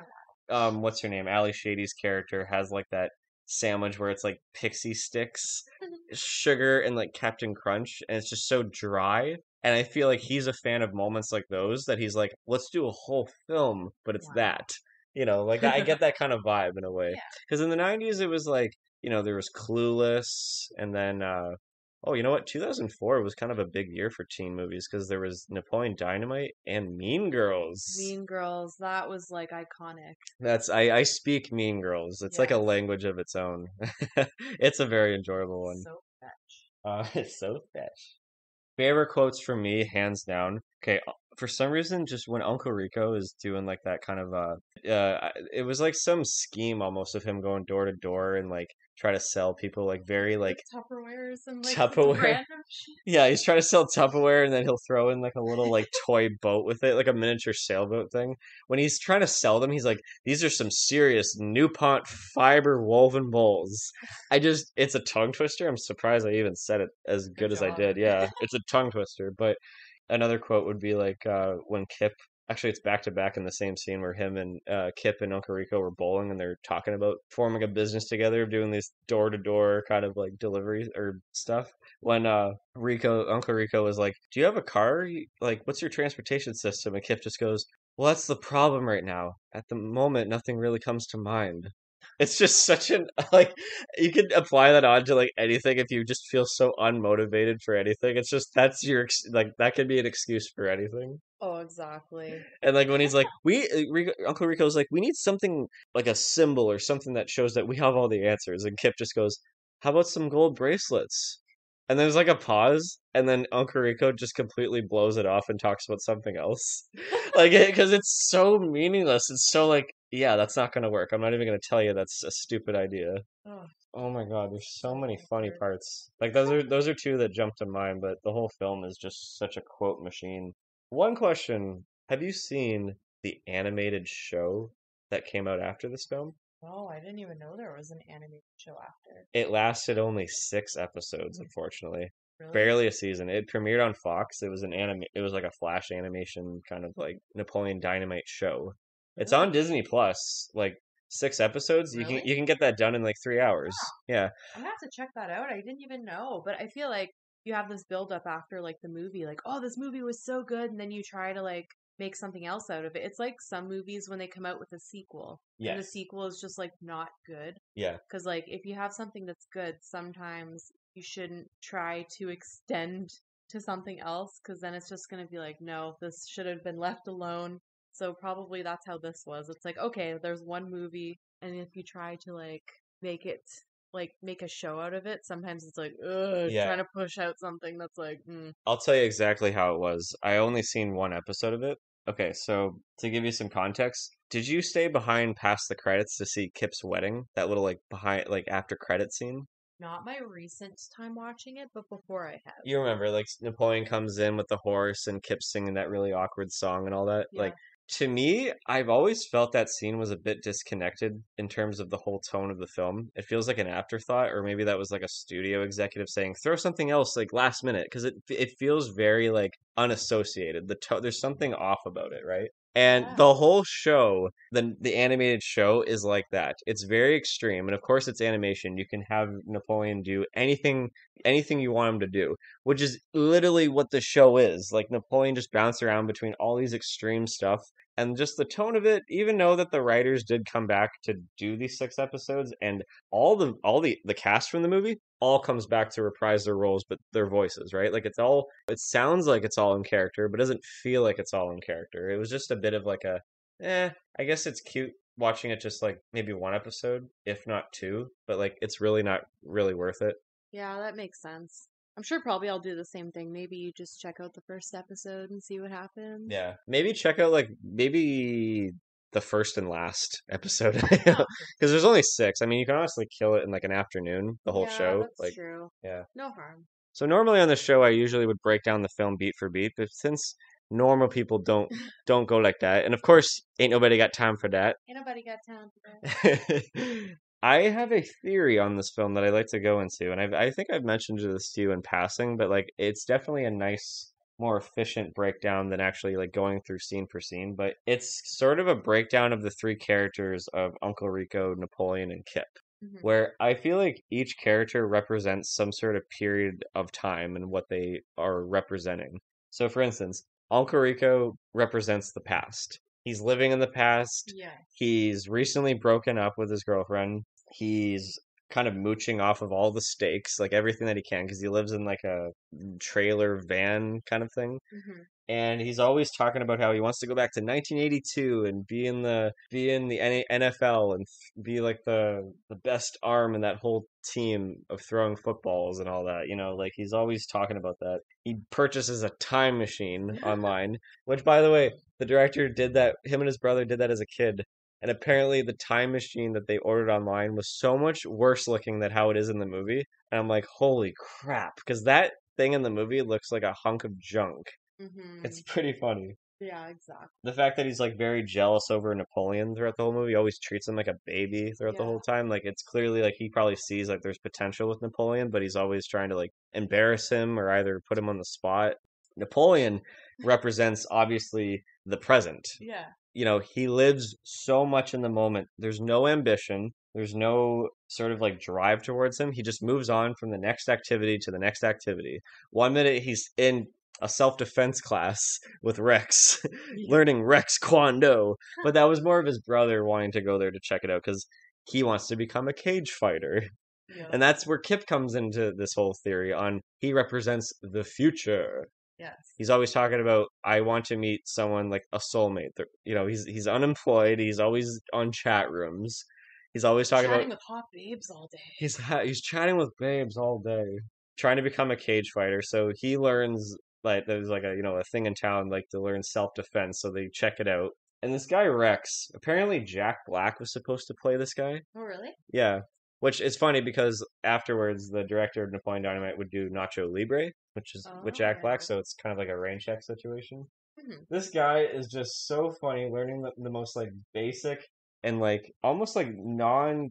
a What's her name? Ali Shady's character has like that sandwich where it's like pixie sticks, while. sugar, and like Captain Crunch, and it's just so dry. And I feel like he's a fan of moments like those that he's like, let's do a whole film, but it's Wow. that. Like that, I get that kind of vibe in a way. Yeah. Because in the 90s, it was like, there was Clueless, and then, oh, you know what? 2004 was kind of a big year for teen movies because there was Napoleon Dynamite and Mean Girls. Mean Girls, that was like iconic. I speak Mean Girls. It's like a Yes. language of its own. It's a very enjoyable one. So fetch. It's so fetch. Favorite quotes from me, hands down. Okay, for some reason, just when Uncle Rico is doing like that kind of it was like some scheme almost of him going door to door and like try to sell people like very Like like Tupperwares and like some Tupperware. random shit. Yeah, he's trying to sell Tupperware and then he'll throw in like a little like toy boat with it, like a miniature sailboat thing. When he's trying to sell them, he's like, "These are some serious Newpont fiber woven bowls." It's a tongue twister. I'm surprised I even said it as Good good as I job. did. Yeah, it's a tongue twister. But another quote would be like when Kip. Actually, it's back to back in the same scene where him and Kip and Uncle Rico were bowling and they're talking about forming a business together, doing these door to door kind of like deliveries or stuff when Uncle Rico was like, "Do you have a car? Like, what's your transportation system?" And Kip just goes, "Well, that's the problem right now. At the moment, nothing really comes to mind." It's just such an like you could apply that on to like anything if you just feel so unmotivated for anything. It's just that's like that could be an excuse for anything. Oh, exactly. And like when he's like, Uncle Rico's like, we need something like a symbol or something that shows that we have all the answers. And Kip just goes, how about some gold bracelets? And there's like a pause, and then Uncle Rico just completely blows it off and talks about something else. Like, because it's so meaningless. It's so like, yeah, that's not going to work. I'm not even going to tell you that's a stupid idea. Oh, Oh my God, there's so so many funny awkward. parts. Like those are two that jump to mind, but the whole film is just such a quote machine. One question, have you seen the animated show that came out after this film? Oh, I didn't even know there was an animated show after. It lasted only 6 episodes, unfortunately. Really? Barely a season. It premiered on Fox. It was like a flash animation kind of like Napoleon Dynamite show. It's on Really? Disney Plus. Like 6 episodes. You can Really? you can get that done in like 3 hours. Yeah. I'm gonna have to check that out. I didn't even know, but I feel like you have this build up after like the movie, like, oh, this movie was so good, and then you try to like make something else out of it. It's like some movies when they come out with a sequel, and the Yes. sequel is just like not good. Yeah. Because like if you have something that's good, sometimes you shouldn't try to extend to something else, because then it's just gonna be like, no, this should have been left alone. So probably that's how this was. It's like, okay, there's one movie, and if you try to make it make a show out of it, sometimes it's like, ugh, Yeah. trying to push out something that's like, I'll tell you exactly how it was. I only seen one episode of it. Okay, so to give you some context, did you stay behind past the credits to see Kip's wedding? That little like behind like after credit scene? not my recent time watching it, but before I have. You remember, like Napoleon comes in with the horse and Kip's singing that really awkward song and all that. Yeah. Like to me, I've always felt that scene was a bit disconnected in terms of the whole tone of the film. It feels like an afterthought, or maybe that was like a studio executive saying, "Throw something else like last minute," because it feels very like unassociated. There's something off about it, right? And Yeah. the whole show, the animated show is like that. It's very extreme, and of course, it's animation. You can have Napoleon do anything you want him to do, which is literally what the show is. Like Napoleon just bounced around between all these extreme stuff and just the tone of it, even though that the writers did come back to do these 6 episodes and all the cast from the movie all comes back to reprise their roles but their voices, right? Like it sounds like it's all in character, but doesn't feel like it's all in character. It was just a bit of like I guess it's cute watching it just like maybe one episode, if not two, but like it's really not really worth it. Yeah, that makes sense. I'm sure probably I'll do the same thing. Maybe you just check out the first episode and see what happens. Yeah, maybe check out like maybe the first and last episode because Oh, there's only 6. I mean, you can honestly kill it in like an afternoon, the whole yeah, show. that's Like, true. yeah. No harm. So normally on the show, I usually would break down the film beat for beat, but since normal people don't go like that, and of course, ain't nobody got time for that. Ain't nobody got time for that. I have a theory on this film that I like to go into, and I think I've mentioned this to you in passing, but like it's definitely a nice, more efficient breakdown than actually like going through scene for scene. But it's sort of a breakdown of the three characters of Uncle Rico, Napoleon, and Kip, Hmm. where I feel like each character represents some sort of period of time and what they are representing. So, for instance, Uncle Rico represents the past. He's living in the past. Yes. He's recently broken up with his girlfriend. He's kind of mooching off of all the stakes, like everything that he can, because he lives in like a trailer van kind of thing. Hmm. And he's always talking about how he wants to go back to 1982 and be in the NFL and be like the best arm in that whole team of throwing footballs and all that. Like he's always talking about that. He purchases a time machine online, which by the way, the director did that. Him and his brother did that as a kid. And apparently, the time machine that they ordered online was so much worse looking than how it is in the movie. And I'm like, holy crap! Because that thing in the movie looks like a hunk of junk. It's Hmm. pretty funny. Yeah, exactly. The fact that he's like very jealous over Napoleon throughout the whole movie, always treats him like a baby throughout the Yeah. whole time. Like it's clearly like he probably sees like there's potential with Napoleon, but he's always trying to like embarrass him or either put him on the spot. Napoleon represents obviously the present. Yeah. He lives so much in the moment. There's no ambition. There's no sort of like drive towards him. He just moves on from the next activity to the next activity. One minute he's in a self-defense class with Rex, Yeah. learning Rex Kwon-do, but that was more of his brother wanting to go there to check it out because he wants to become a cage fighter. Yeah. And that's where Kip comes into this whole theory on he represents the future. Yes. He's always talking about I want to meet someone like a soulmate. He's unemployed. He's always on chat rooms. He's always talking about Chatting with hot babes all day. he's chatting with babes all day, trying to become a cage fighter. So he learns like there's like a thing in town like to learn self defense. So they check it out. And this guy Rex, apparently Jack Black was supposed to play this guy. Oh, really? Yeah. Which is funny because afterwards the director of Napoleon Dynamite would do Nacho Libre, which is with Oh, Jack yeah. Black, so it's kind of like a rain check situation. Hmm. This guy is just so funny, learning the most like basic and like almost like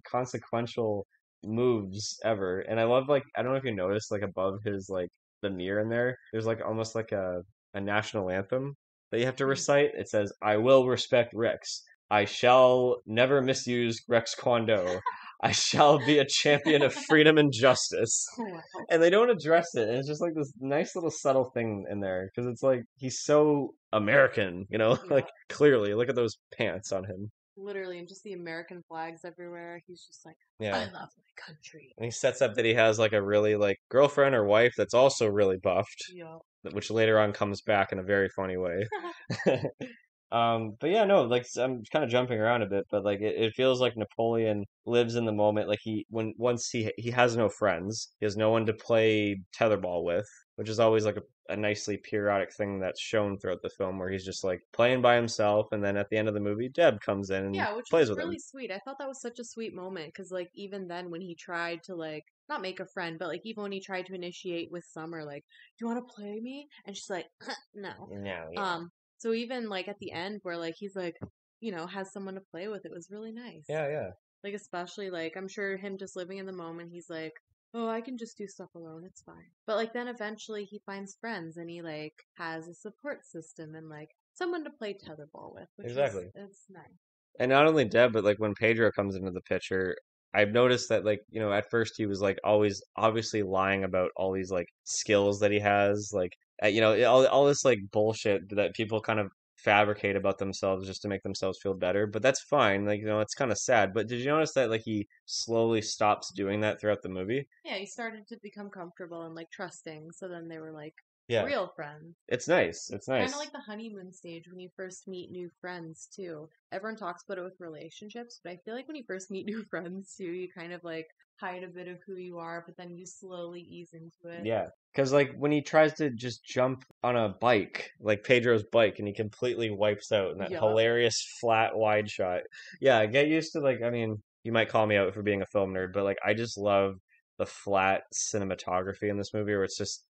non-consequential moves ever. And I love like I don't know if you noticed like above his like the mirror in there, there's like almost like a national anthem that you have to Hmm. recite. It says, "I will respect Rex. I shall never misuse Rex Kwon-do. I shall be a champion of freedom and justice." Oh, wow. And they don't address it. And it's just like this nice little subtle thing in there because it's like he's so American, Yeah. like clearly, look at those pants on him. Literally, and just the American flags everywhere. He's just like, I Yeah. love my country. And he sets up that he has like a really like girlfriend or wife that's also really buffed, Yeah. which later on comes back in a very funny way. But yeah, no, like I'm kind of jumping around a bit, but like it feels like Napoleon lives in the moment. Like once he has no friends, he has no one to play tetherball with, which is always like a nicely periodic thing that's shown throughout the film, where he's just like playing by himself, and then at the end of the movie, Deb comes in and Yeah, which plays was with him. really sweet. I thought that was such a sweet moment because, like, even then when he tried to, like, not make a friend, but, like, even when he tried to initiate with Summer, like, do you want to play me? And she's like, no. No, yeah, So even, like, at the end where, like, he's, like, has someone to play with, it was really nice. yeah. Like, especially, like, I'm sure him just living in the moment, he's like, oh, I can just do stuff alone. It's fine. But, like, then eventually he finds friends and he, like, has a support system and, like, someone to play tetherball with, which Exactly. it's nice. And not only Deb, but like when Pedro comes into the picture, I've noticed that like, at first he was like always obviously lying about all these like skills that he has, like all this like bullshit that people kind of fabricate about themselves just to make themselves feel better. But that's fine. Like, it's kind of sad. But did you notice that like he slowly stops doing that throughout the movie? Yeah, he started to become comfortable and like trusting. So then they were like Yeah. real friends. It's nice. It's Kind nice. of like the honeymoon stage when you first meet new friends too. Everyone talks about it with relationships, but I feel like when you first meet new friends too, you kind of like hide a bit of who you are, but then you slowly ease into it. Yeah. Because, like, when he tries to just jump on a bike, like Pedro's bike, and he completely wipes out in that Yeah. hilarious flat wide shot. Yeah, get used to, like, I mean, you might call me out for being a film nerd, but, like, I just love the flat cinematography in this movie where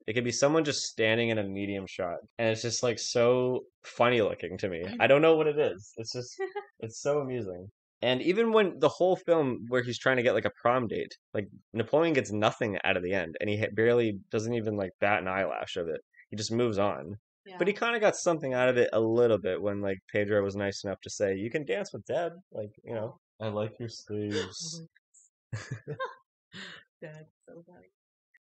it could be someone just standing in a medium shot. And it's just, like, so funny looking to me. I don't know what it is. It's just, it's so amusing. And even when the whole film where he's trying to get like a prom date, like Napoleon gets nothing out of the end, and he barely doesn't even like bat an eyelash of it. He just moves on. Yeah. But he kind of got something out of it a little bit when like Pedro was nice enough to say, "You can dance with Deb." Like, I like your sleeves. That's so funny.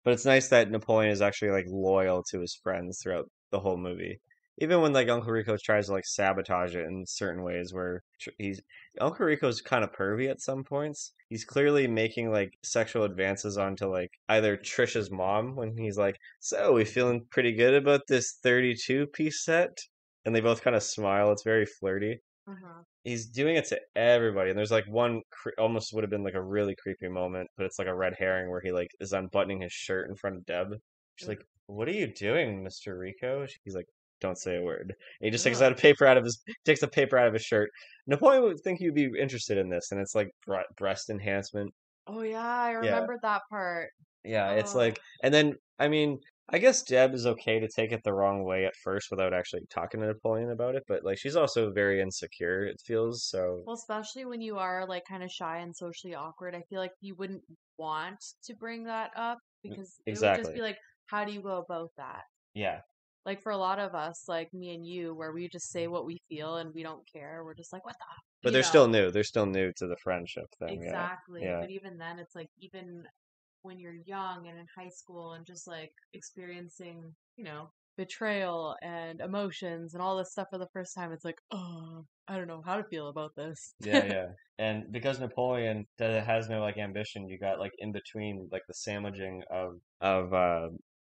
But it's nice that Napoleon is actually like loyal to his friends throughout the whole movie. Even when like Uncle Rico tries to like sabotage it in certain ways, where he's Uncle Rico's kind of pervy at some points. He's clearly making like sexual advances onto like either Trisha's mom when he's like, "So we feeling pretty good about this 32 piece set?" And they both kind of smile. It's very flirty. Uh-huh. He's doing it to everybody, and there's like one almost would have been like a really creepy moment, but it's like a red herring where he like is unbuttoning his shirt in front of Deb. She's like, "What are you doing, Mr. Rico?" He's like, "Don't say a word." And he just takes Ugh. out a paper out of his takes a paper out of his shirt. Napoleon would think you'd be interested in this, and it's like breast enhancement. Oh yeah, I Yeah, remembered that part. yeah, it's Oh, like, and then I mean, I guess Deb is okay to take it the wrong way at first without actually talking to Napoleon about it, but like she's also very insecure, it feels, so well, especially when you are like kind of shy and socially awkward, I feel like you wouldn't want to bring that up because it would just exactly. be like, how do you go about that? Yeah. Like for a lot of us, like me and you, where we just say what we feel and we don't care. We're just like, what the, But you know, they're still new to the friendship thing, yeah. exactly. Yeah. But even then, it's like, even when you're young and in high school and just like experiencing, betrayal and emotions and all this stuff for the first time, it's like, oh, I don't know how to feel about this. Yeah, yeah. And because Napoleon has no like ambition, you got like in between like the sandwiching of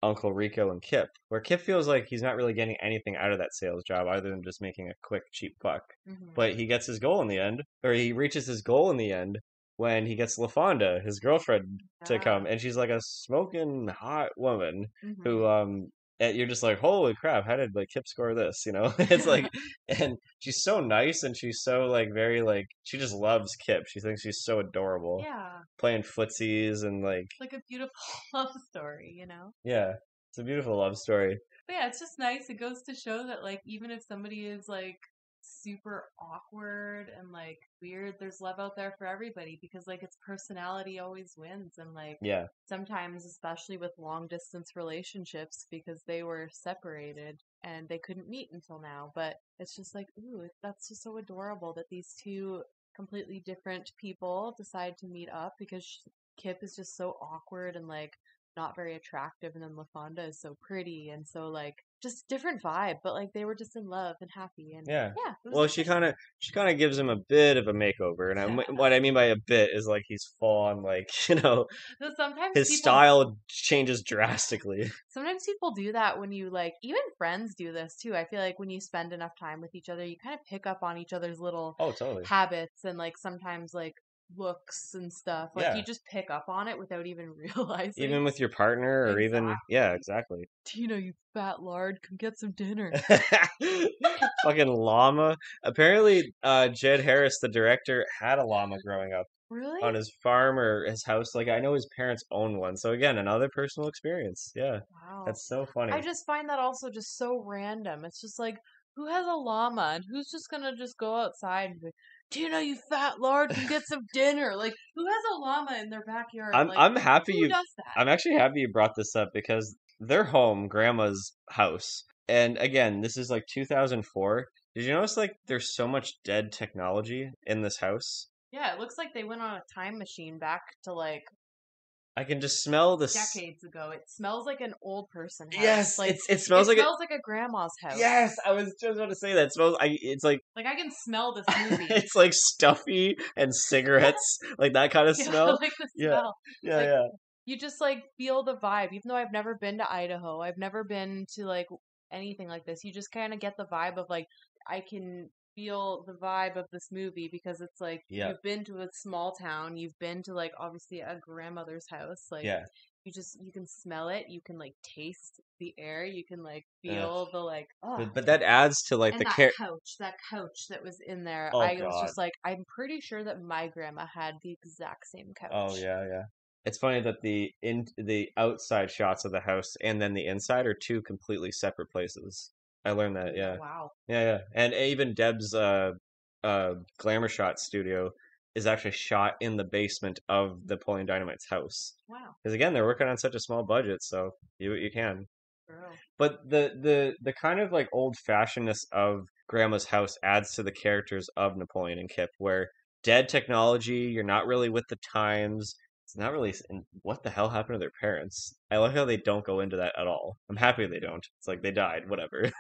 Uncle Rico and Kip, where Kip feels like he's not really getting anything out of that sales job other than just making a quick cheap buck. Hmm. But he gets his goal in the end, or he reaches his goal in the end when he gets LaFonda, his girlfriend, to Yeah. come, and she's like a smoking hot woman who Hmm. and you're just like, holy crap, how did like Kip score this? You know, it's like, and she's so nice and she's so like very like she just loves Kip. She thinks she's so adorable, Yeah. playing footsies and like Like a beautiful love story. yeah, it's a beautiful love story. But yeah, it's just nice. It goes to show that like even if somebody is like super awkward and like weird, there's love out there for everybody because like its personality always wins. And like Yeah, sometimes, especially with long distance relationships, because they were separated and they couldn't meet until now. But it's just like, ooh, that's just so adorable that these two completely different people decide to meet up because Kip is just so awkward and like not very attractive, and then LaFonda is so pretty and so like just different vibe, but like they were just in love and happy, and yeah. yeah, it was Well, just nice. she kind of gives him a bit of a makeover, and what I mean by a bit is like he's full on like So sometimes his people style changes drastically. sometimes people do that when you like even friends do this too. I feel like when you spend enough time with each other, you kind of pick up on each other's little Oh, totally. habits and like sometimes like looks and stuff. Like you Yeah, just pick up on it without even realizing. even with your partner or even yeah, Exactly. exactly. Tina, you fat lard, come get some dinner. Fucking llama. Apparently, Jed Harris, the director, had a llama growing up Really? on his farm or his house. Like I know his parents own one. So again, another personal experience. Yeah. Wow. That's so I funny. just find that also just so random. It's just like, who has a llama and who's just gonna just go outside and be, Tina, you fat lard, come get some dinner. Like, who has a llama in their backyard? Like, I'm happy who you does that? I'm actually happy you brought this up because their home, grandma's house. And again, this is like 2004. Did you notice like there's so much dead technology in this house? Yeah, it looks like they went on a time machine back to like I can just smell this. decades ago. It smells like an old person house. Yes, Like, it it smells like it. smells like a grandma's house. Yes, I was just about to say that. It smells. It's like Like, I can smell this movie. it's like stuffy and cigarettes, like that kind of Yeah, smell. like the Yeah, smell. yeah, Like yeah, you just like feel the vibe. Even though I've never been to Idaho, I've never been to like anything like this. You just kind of get the vibe of like I can feel the vibe of this movie because it's like yeah, you've been to a small town, you've been to like obviously a grandmother's house. Like yeah. you can smell it, you can like taste the air, you can like Ugh. feel the like oh, But that adds to like and the care. that couch that was in there, Oh I was God. just like, I'm pretty sure that my grandma had the exact same Oh couch. yeah, yeah. It's funny that the outside shots of the house and then the inside are two completely separate places. I learned that, Oh, yeah. wow. Yeah, yeah. And even Deb's glamour shot studio is actually shot in the basement of Napoleon Dynamite's house. Wow. Because again, they're working on such a small budget, so you can. Girl. But the kind of like old fashionedness of Grandma's house adds to the characters of Napoleon and Kip, where dead technology, you're not really with the times. It's not really. And what the hell happened to their parents? I like how they don't go into that at all. I'm happy they don't. It's like they died, whatever.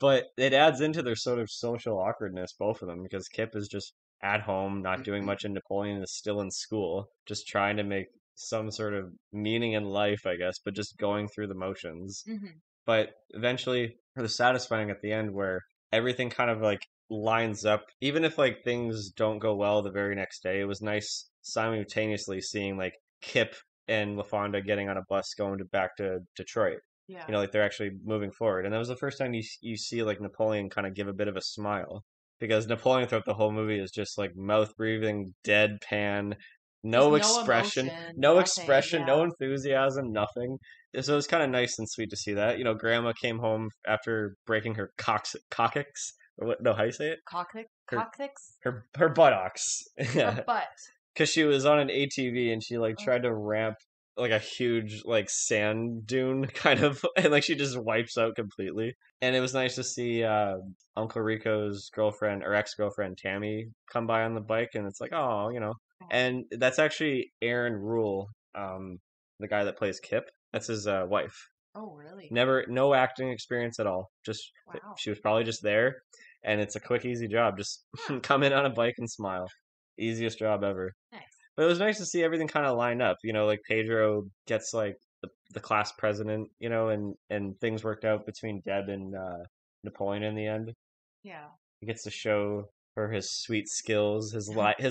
But it adds into their sort of social awkwardness, both of them, because Kip is just at home, not doing much, and Napoleon is still in school, just trying to make some sort of meaning in life, I guess, but just going through the motions. Hmm. But eventually, it was satisfying at the end where everything kind of like lines up. Even if like things don't go well the very next day, it was nice simultaneously seeing like Kip and LaFonda getting on a bus going back to Detroit. Yeah. Like they're actually moving forward. And that was the first time you see like Napoleon kind of give a bit of a smile. Because Napoleon throughout the whole movie is just like mouth breathing, deadpan, Just no no expression, emotion, no nothing. expression, no Yeah. enthusiasm, nothing. So it was kind of nice and sweet to see that. Grandma came home after breaking her coccyx, or what? No, how do you say it? Her Coccyx? her buttocks. Her Yeah, butt. because she was on an ATV and she like Oh, tried to ramp like a huge like sand dune kind of, and like she just wipes out completely. And it was nice to see Uncle Rico's girlfriend or ex-girlfriend Tammy come by on the bike, and it's like, oh, oh, and that's actually Aaron Rule, the guy that plays Kip. That's his wife. oh, really? Never, no acting experience at all. Just Wow. she was probably just there, and it's a quick, easy job. Just Huh. come in on a bike and smile. Easiest job ever. Nice. But it was nice to see everything kind of line up. Like Pedro gets like the class president, and things worked out between Deb and Napoleon in the end. Yeah. He gets to show her his sweet skills, his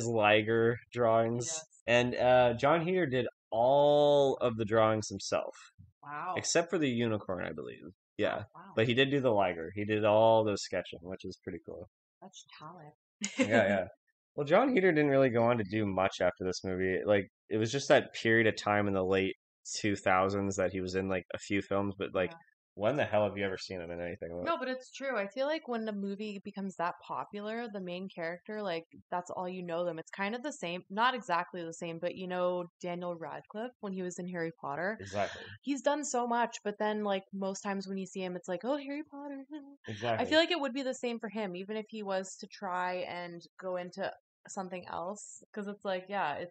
Liger drawings, Yes. and Jon Heder did all of the drawings himself, Wow. except for the unicorn, I believe. Oh, Yeah, wow. but he did do the Liger. He did all those sketching, which is pretty cool. Such talent. Yeah, yeah. Well, Jon Heder didn't really go on to do much after this movie. Like, it was just that period of time in the late 2000s that he was in like a few films, but like, Yeah. when the hell have you ever seen him in anything? No, but it's true. I feel like when the movie becomes that popular, the main character, like, that's all you know them. It's kind of the same, not exactly the same, but Daniel Radcliffe when he was in Harry Potter. Exactly. He's done so much, but then, like, most times when you see him, it's like, oh, Harry Potter. I Exactly. feel like it would be the same for him, even if he was to try and go into something else. Because it's like, yeah,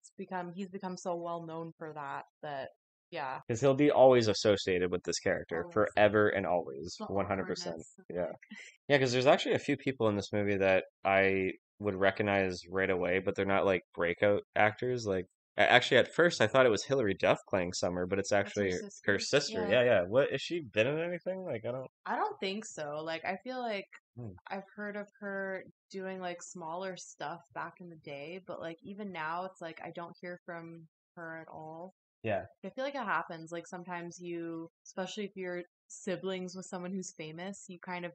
he's become so well known for that, yeah, Because he'll be always associated with this character always forever and always, the 100%. awkwardness. Yeah. Yeah, because there's actually a few people in this movie that I would recognize right away, but they're not like breakout actors. Like, actually, at first I thought it was Hilary Duff playing Summer, but it's That's her actually her sister. sister. Yeah. Yeah, yeah. What is she been in anything? Like, I don't. I don't think so. Like, I feel like Hmm. I've heard of her doing like smaller stuff back in the day, but like even now, it's like I don't hear from her at all. Yeah. I feel like it happens. Like sometimes especially if you're siblings with someone who's famous,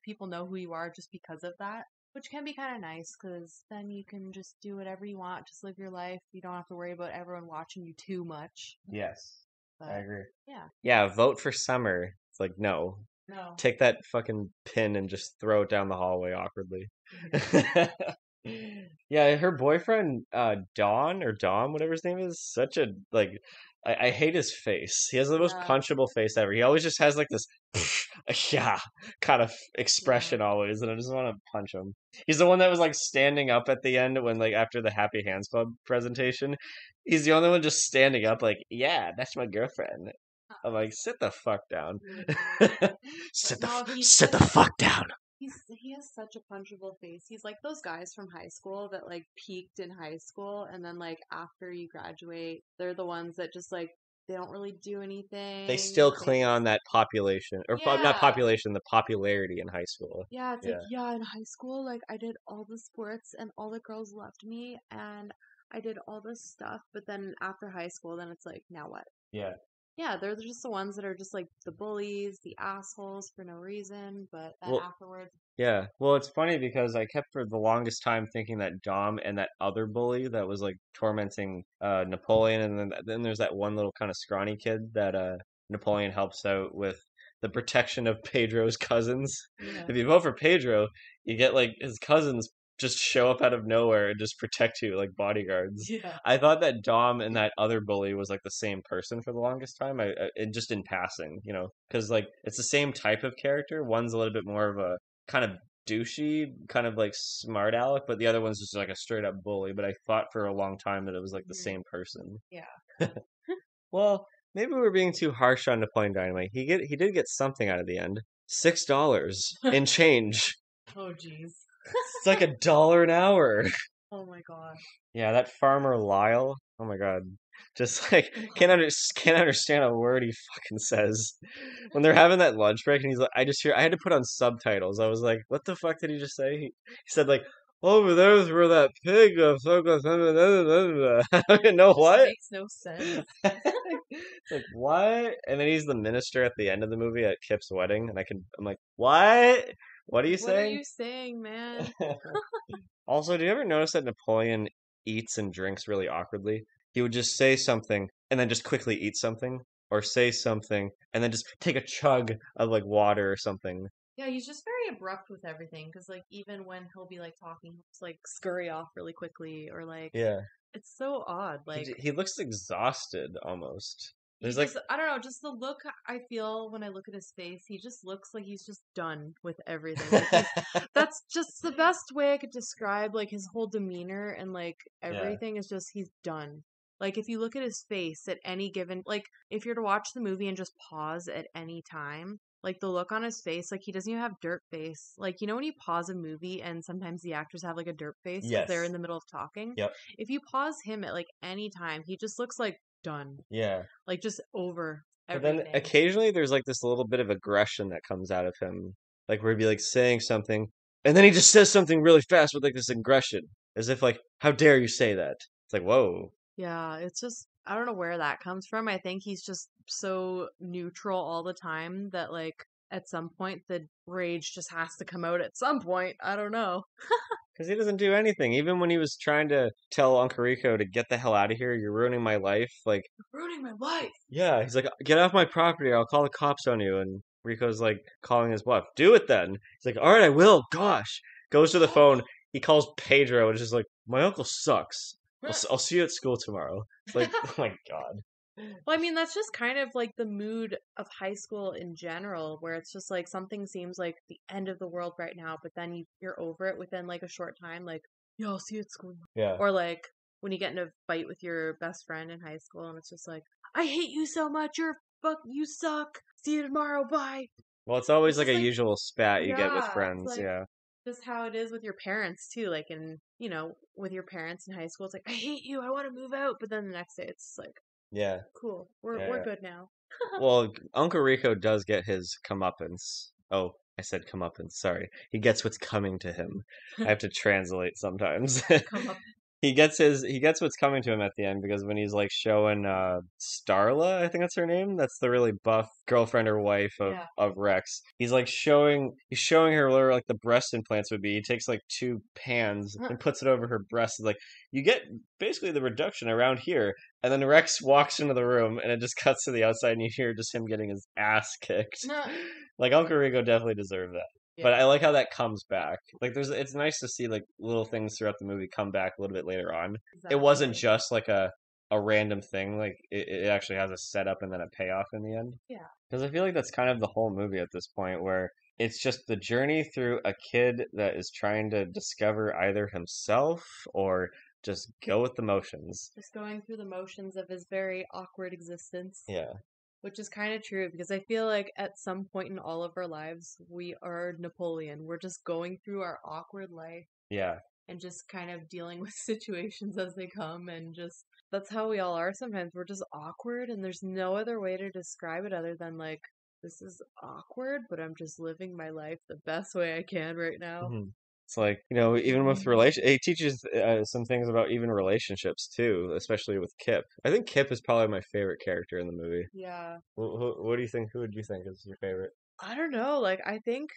people know who you are just because of that, which can be kind of nice because then you can just do whatever you want, just live your life. You don't have to worry about everyone watching you too much. Yes, I But agree. yeah, Yeah, vote for Summer. It's like, no. no. Take that fucking pin and just throw it down the hallway awkwardly. Mhm. Yeah, her boyfriend, Don or Dom, whatever his name is, such a like. I hate his face. He has the most Yeah, punchable face ever. He always just has like this, yeah, kind of yeah. expression always, and I just want to punch him. He's the one that was like standing up at the end when like after the Happy Hands Club presentation. He's the only one just standing up, like, yeah, that's my girlfriend. I'm like, sit the fuck down. Literally. But no, Sit the fuck down. he has such a punchable face. He's like those guys from high school that like peaked in high school and then like after you graduate, they're the ones that just like they don't really do They anything. still They cling just on that population, or not yeah. population, the popularity in high school. Yeah, it's like, Yeah, yeah, in high school, like I did all the sports and all the girls loved me and I did all this stuff, but then after high school, then it's like, now what? yeah. Yeah, they're just the ones that are just like the bullies, the assholes for no reason, but then Well, afterwards, yeah. Well, it's funny because I kept for the longest time thinking that Dom and that other bully that was like tormenting Napoleon, and then there's that one little kind of scrawny kid that Napoleon helps out with the protection of Pedro's cousins. yeah. If you vote for Pedro, you get like his cousins just show up out of nowhere and just protect you like bodyguards. Yeah. I thought that Dom and that other bully was like the same person for the longest time. And just in passing, because like it's the same type of character. One's a little bit more of a kind of douchey, kind of like smart aleck, but the other one's just like a straight up bully. But I thought for a long time that it was like the Mhm. same person. Yeah. Well, maybe we're being too harsh on Napoleon Dynamite. He did get something out of the end. $6 in change. Oh, jeez. It's like $1 an hour. Oh my God. Yeah, that farmer Lyle. Oh my God. Just like can't understand a word he fucking says. When they're having that lunch break and he's like I had to put on subtitles. I was like, what the fuck did he just say? He said like over there's where that pig I don't know It what. makes no sense. It's like what? And then he's the minister at the end of the movie at Kip's wedding, and I'm like, what? What are you What are saying? you saying, man? Also, do you ever notice that Napoleon eats and drinks really awkwardly? He would just say something and then just quickly eat something, or say something and then just take a chug of like water or something. Yeah, he's just very abrupt with everything. Because, like, even when he'll be, like, talking, he'll just, like, scurry off really quickly. Or, like, Yeah, it's so odd. Like, he looks exhausted almost. he There's like, just, I don't know, just the look I feel when I look at his face, he just looks like he's just done with everything. Like, that's just the best way I could describe, like, his whole demeanor and, like, yeah, everything is just, he's done. Like, if you look at his face at any given, like, if you're to watch the movie and just pause at any time, like, the look on his face, like, he doesn't even have dirt face. Like, you know, when you pause a movie and sometimes the actors have, like, a dirt face because they're in yes, the middle of talking? yep, If you pause him at, like, any time, he just looks like done. yeah. Like, just over But then everything. occasionally there's like this little bit of aggression that comes out of him, like where he'd be like saying something, and then he just says something really fast with like this aggression, as if like, how dare you say that? It's like, whoa, Yeah, it's just, I don't know where that comes from. I think he's just so neutral all the time that, like, at some point the rage just has to come out at some point. I don't know. because he doesn't do anything. Even when he was trying to tell Uncle Rico to get the hell out of here, you're ruining my life. Like, Ruining my life. yeah, he's like, get off my property, or I'll call the cops on you. And Rico's like calling his bluff. Do it then. He's like, all right, I will. Gosh, goes to the phone. He calls Pedro and is just like, my uncle sucks. I'll see you at school tomorrow. It's like, oh my God. Well, I mean, that's just kind of like the mood of high school in general, where it's just like something seems like the end of the world right now, but then you're over it within like a short time. Like, yeah, I'll see you at school. Yeah. Or like when you get in a fight with your best friend in high school, and it's just like, I hate you so much. You suck. See you tomorrow. Bye. Well, it's always It's like just a like, usual spat you get with yeah, it's friends. like Yeah. just how it is with your parents too. Like with your parents in high school, it's like, I hate you. I want to move out. But then the next day, it's like, Yeah. cool. Yeah. We're Yeah. good now. Well, Uncle Rico does get his comeuppance. Oh, I said comeuppance. Sorry. He gets what's coming to him. I have to translate sometimes. Come up. He gets what's coming to him at the end because when he's like showing Starla, I think that's her name. That's the really buff girlfriend or wife Yeah. of Rex. He's showing her where like the breast implants would be. He takes like two pans and puts it over her breast. He's like, you get basically the reduction around here. And then Rex walks into the room and it just cuts to the outside and you hear just him getting his ass kicked. Like Uncle Rico definitely deserved that. But Yeah, I like how that comes back. Like it's nice to see like little things throughout the movie come back a little bit later on. It wasn't exactly. just like a random thing. Like it actually has a setup and then a payoff in the end. Yeah. Because I feel like that's kind of the whole movie at this point, where it's just the journey through a kid that is trying to discover either himself or just go with the motions. Just going through the motions of his very awkward existence, Yeah, which is kind of true because I feel like at some point in all of our lives, we are Napoleon. We're just going through our awkward life yeah. and just kind of dealing with situations as they come and just that's how we all are sometimes. We're just awkward and there's no other way to describe it other than like this is awkward, but I'm just living my life the best way I can right now. Mhm. It's like, even with it teaches some things about even relationships too, especially with Kip. I think Kip is probably my favorite character in the movie. Yeah. What do you think? Who would you think is your favorite? I don't know. Like, I think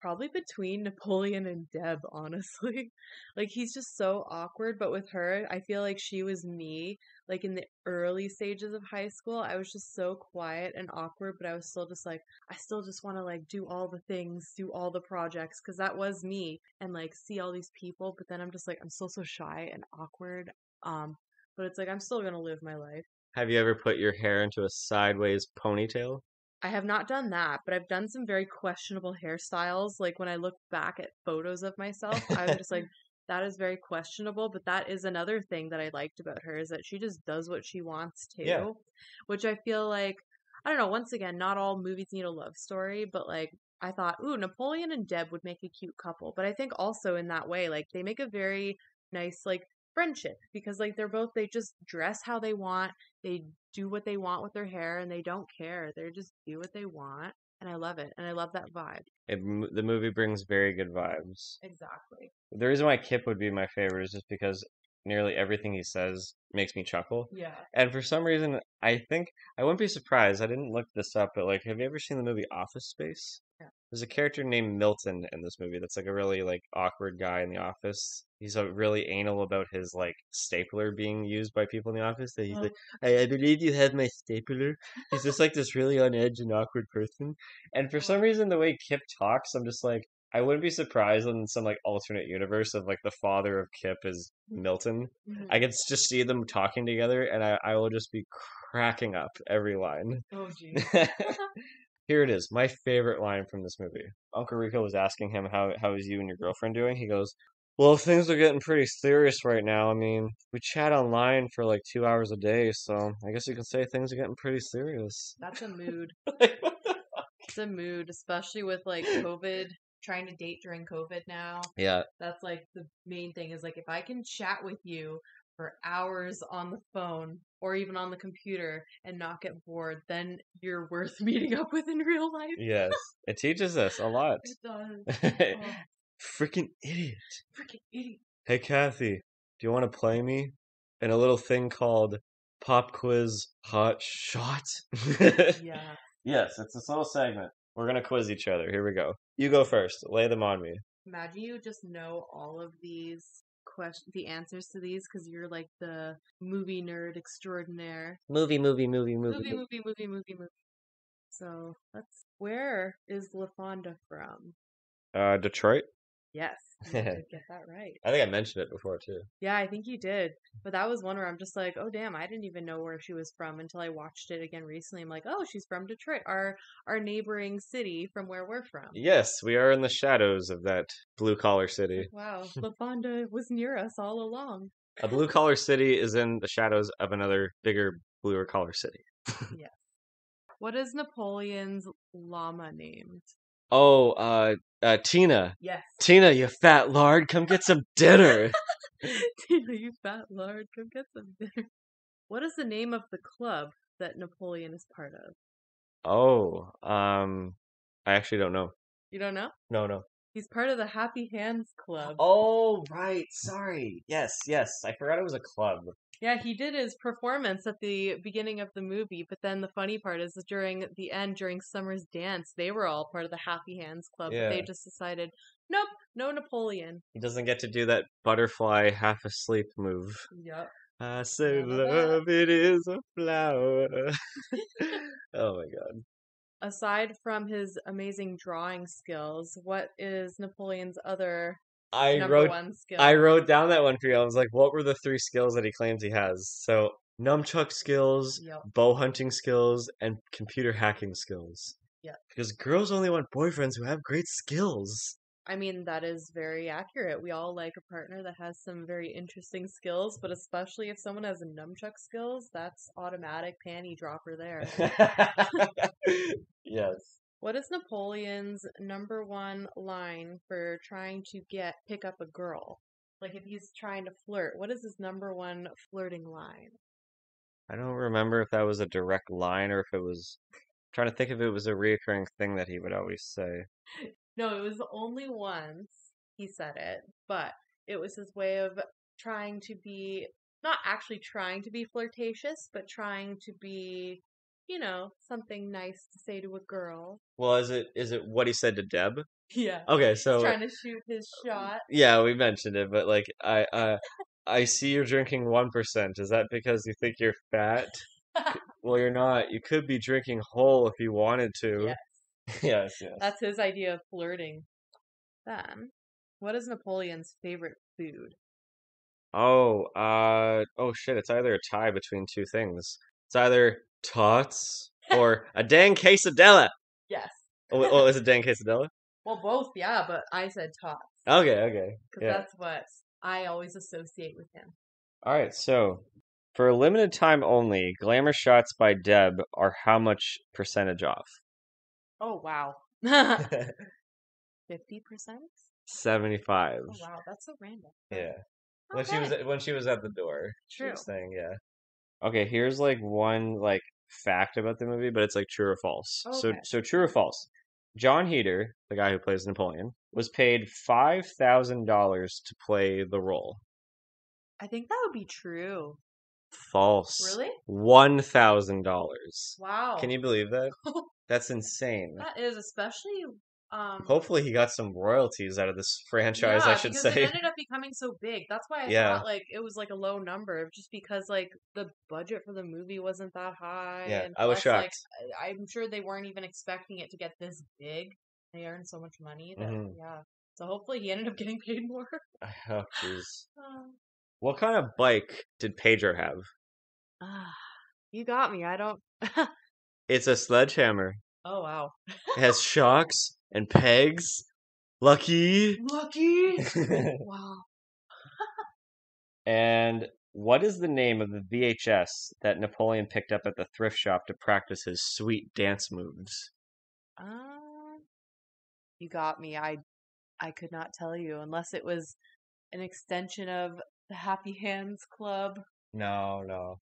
probably between Napoleon and Deb, honestly. Like, he's just so awkward. But with her, I feel like she was me. Like, in the early stages of high school, I was just so quiet and awkward, but I was still just like, I still just want to, like, do all the things, do all the projects, because that was me. And, like, see all these people. But then I'm just like, I'm still so shy and awkward. But it's like, I'm still going to live my life. Have you ever put your hair into a sideways ponytail? I have not done that, but I've done some very questionable hairstyles. Like when I look back at photos of myself, I'm just like, that is very questionable. But that is another thing that I liked about her is that she just does what she wants Yeah. to, which I feel like, I don't know, once again, not all movies need a love story, but like I thought, ooh, Napoleon and Deb would make a cute couple. But I think also in that way, like they make a very nice, like, friendship because like they just dress how they want, they do what they want with their hair, and they don't care. They just do what they want, and I love it, and I love that vibe. The movie brings very good vibes. Exactly. The reason why Kip would be my favorite is just because nearly everything he says makes me chuckle. Yeah. And for some reason, I think I wouldn't be surprised. I didn't look this up, but like, have you ever seen the movie Office Space? Yeah. There's a character named Milton in this movie that's like a really like awkward guy in the office. He's a really anal about his like stapler being used by people in the office. That he's Oh, like, I believe you have my stapler. He's just like this really on edge and awkward person. And for some reason, the way Kip talks, I'm just like, I wouldn't be surprised in some like alternate universe of like the father of Kip is Milton. I mhm. could just see them talking together, and I will just be cracking up every line. Oh, geez. Here it is, my favorite line from this movie. Uncle Rico was asking him how is you and your girlfriend doing. He goes, "Well, things are getting pretty serious right now. I mean, we chat online for like 2 hours a day, so I guess you could say things are getting pretty serious." That's a mood. It's a mood, especially with like COVID, trying to date during COVID now. Yeah, That's like the main thing is like if I can chat with you for hours on the phone or even on the computer and not get bored, then you're worth meeting up with in real life. yes, it teaches us a lot. It does. Oh, Freaking idiot. freaking idiot. Hey, Cathie, do you want to play me in a little thing called Pop Quiz Hot Shot? Yeah. Yes, it's this little segment. We're gonna quiz each other. Here we go. You go first. Lay them on me. Imagine you just know all of these the answers to these because you're like the movie nerd extraordinaire. Movie, movie, movie, movie, Movie, movie, movie, movie, movie. So where is LaFonda from? Detroit. Yes, you I did get that right. think I mentioned it before too. Yeah, I think you did. But that was one where I'm just like, oh damn, I didn't even know where she was from until I watched it again recently. I'm like, oh, she's from Detroit, our neighboring city from where we're from. Yes, we are in the shadows of that blue collar It's city. like, wow, LaFonda was near us all along. A blue collar city is in the shadows of another bigger bluer collar city. Yes. What is Napoleon's llama named? Oh, Tina. Yes. Tina, you fat lard, come get some dinner. Tina, you fat lard, come get some dinner. What is the name of the club that Napoleon is part of? Oh, I actually don't know. You don't know? No. He's part of the Happy Hands Club. Oh, right. Sorry. Yes. I forgot it was a club. Yeah, he did his performance at the beginning of the movie, but then the funny part is that during the end, during Summer's dance, they were all part of the Happy Hands Club, but they Yeah. just decided, nope, no Napoleon. He doesn't get to do that butterfly half asleep move. Yep. I say None of that. love, it is a flower. Oh my God. Aside from his amazing drawing skills, what is Napoleon's other I number wrote one skill? I wrote down that one for you. I was like, what were the 3 skills that he claims he has? So nunchuck skills, Yep. bow hunting skills, and computer hacking skills. Yep. Because girls only want boyfriends who have great skills. I mean, that is very accurate. We all like a partner that has some very interesting skills, but especially if someone has nunchuck skills, that's automatic panty dropper there. Yes. What is Napoleon's number one line for trying to pick up a girl? Like if he's trying to flirt, what is his number one flirting line? I don't remember if that was a direct line or if it was trying to think if it was a reoccurring thing that he would always say. No, it was only once he said it, but it was his way of trying to be, not actually trying to be flirtatious, but trying to be, something nice to say to a girl. Well, is it what he said to Deb? Yeah. Okay, He's so trying to shoot his shot. yeah, we mentioned it, but like I see you're drinking 1%. Is that because you think you're fat? Well, you're not. You could be drinking whole if you wanted to. Yes. Yes. That's his idea of flirting. Then, what is Napoleon's favorite food? Oh shit, it's either a tie between two things. It's either tots Or a dang quesadilla. Yes. Oh, is it dang quesadilla? Well, both, yeah, but I said tots. Okay. Because Yeah. that's what I always associate with him. All right, so for a limited time only, glamour shots by Deb are how much percentage off? Oh, wow. 50%? 75. Oh, wow, that's so random. Yeah. Okay. When she was at the door, she True. was saying, yeah. Okay, here's like one like fact about the movie, but it's like true or false. So Okay. true or false. Jon Heder, the guy who plays Napoleon, was paid $5,000 to play the role. I think that would be true. False. Really? $1,000. Can Wow. you believe that? That's insane. That is especially Hopefully he got some royalties out of this franchise, I yeah, should because it say. ended up becoming so big. That's why I Yeah. thought like it was like a low number, just because like the budget for the movie wasn't that high, Yeah, and I was plus like shocked. I'm sure they weren't even expecting it to get this big. They earned so much money that Hmm. yeah. So hopefully he ended up getting paid more. Oh, jeez. Um, What kind of bike did Pedro have? ah, you got me. I don't. It's a sledgehammer. Oh wow. It has shocks and pegs. Lucky. Lucky. Wow. And what is the name of the VHS that Napoleon picked up at the thrift shop to practice his sweet dance moves? Um, you got me. I could not tell you unless it was an extension of the Happy Hands Club. No.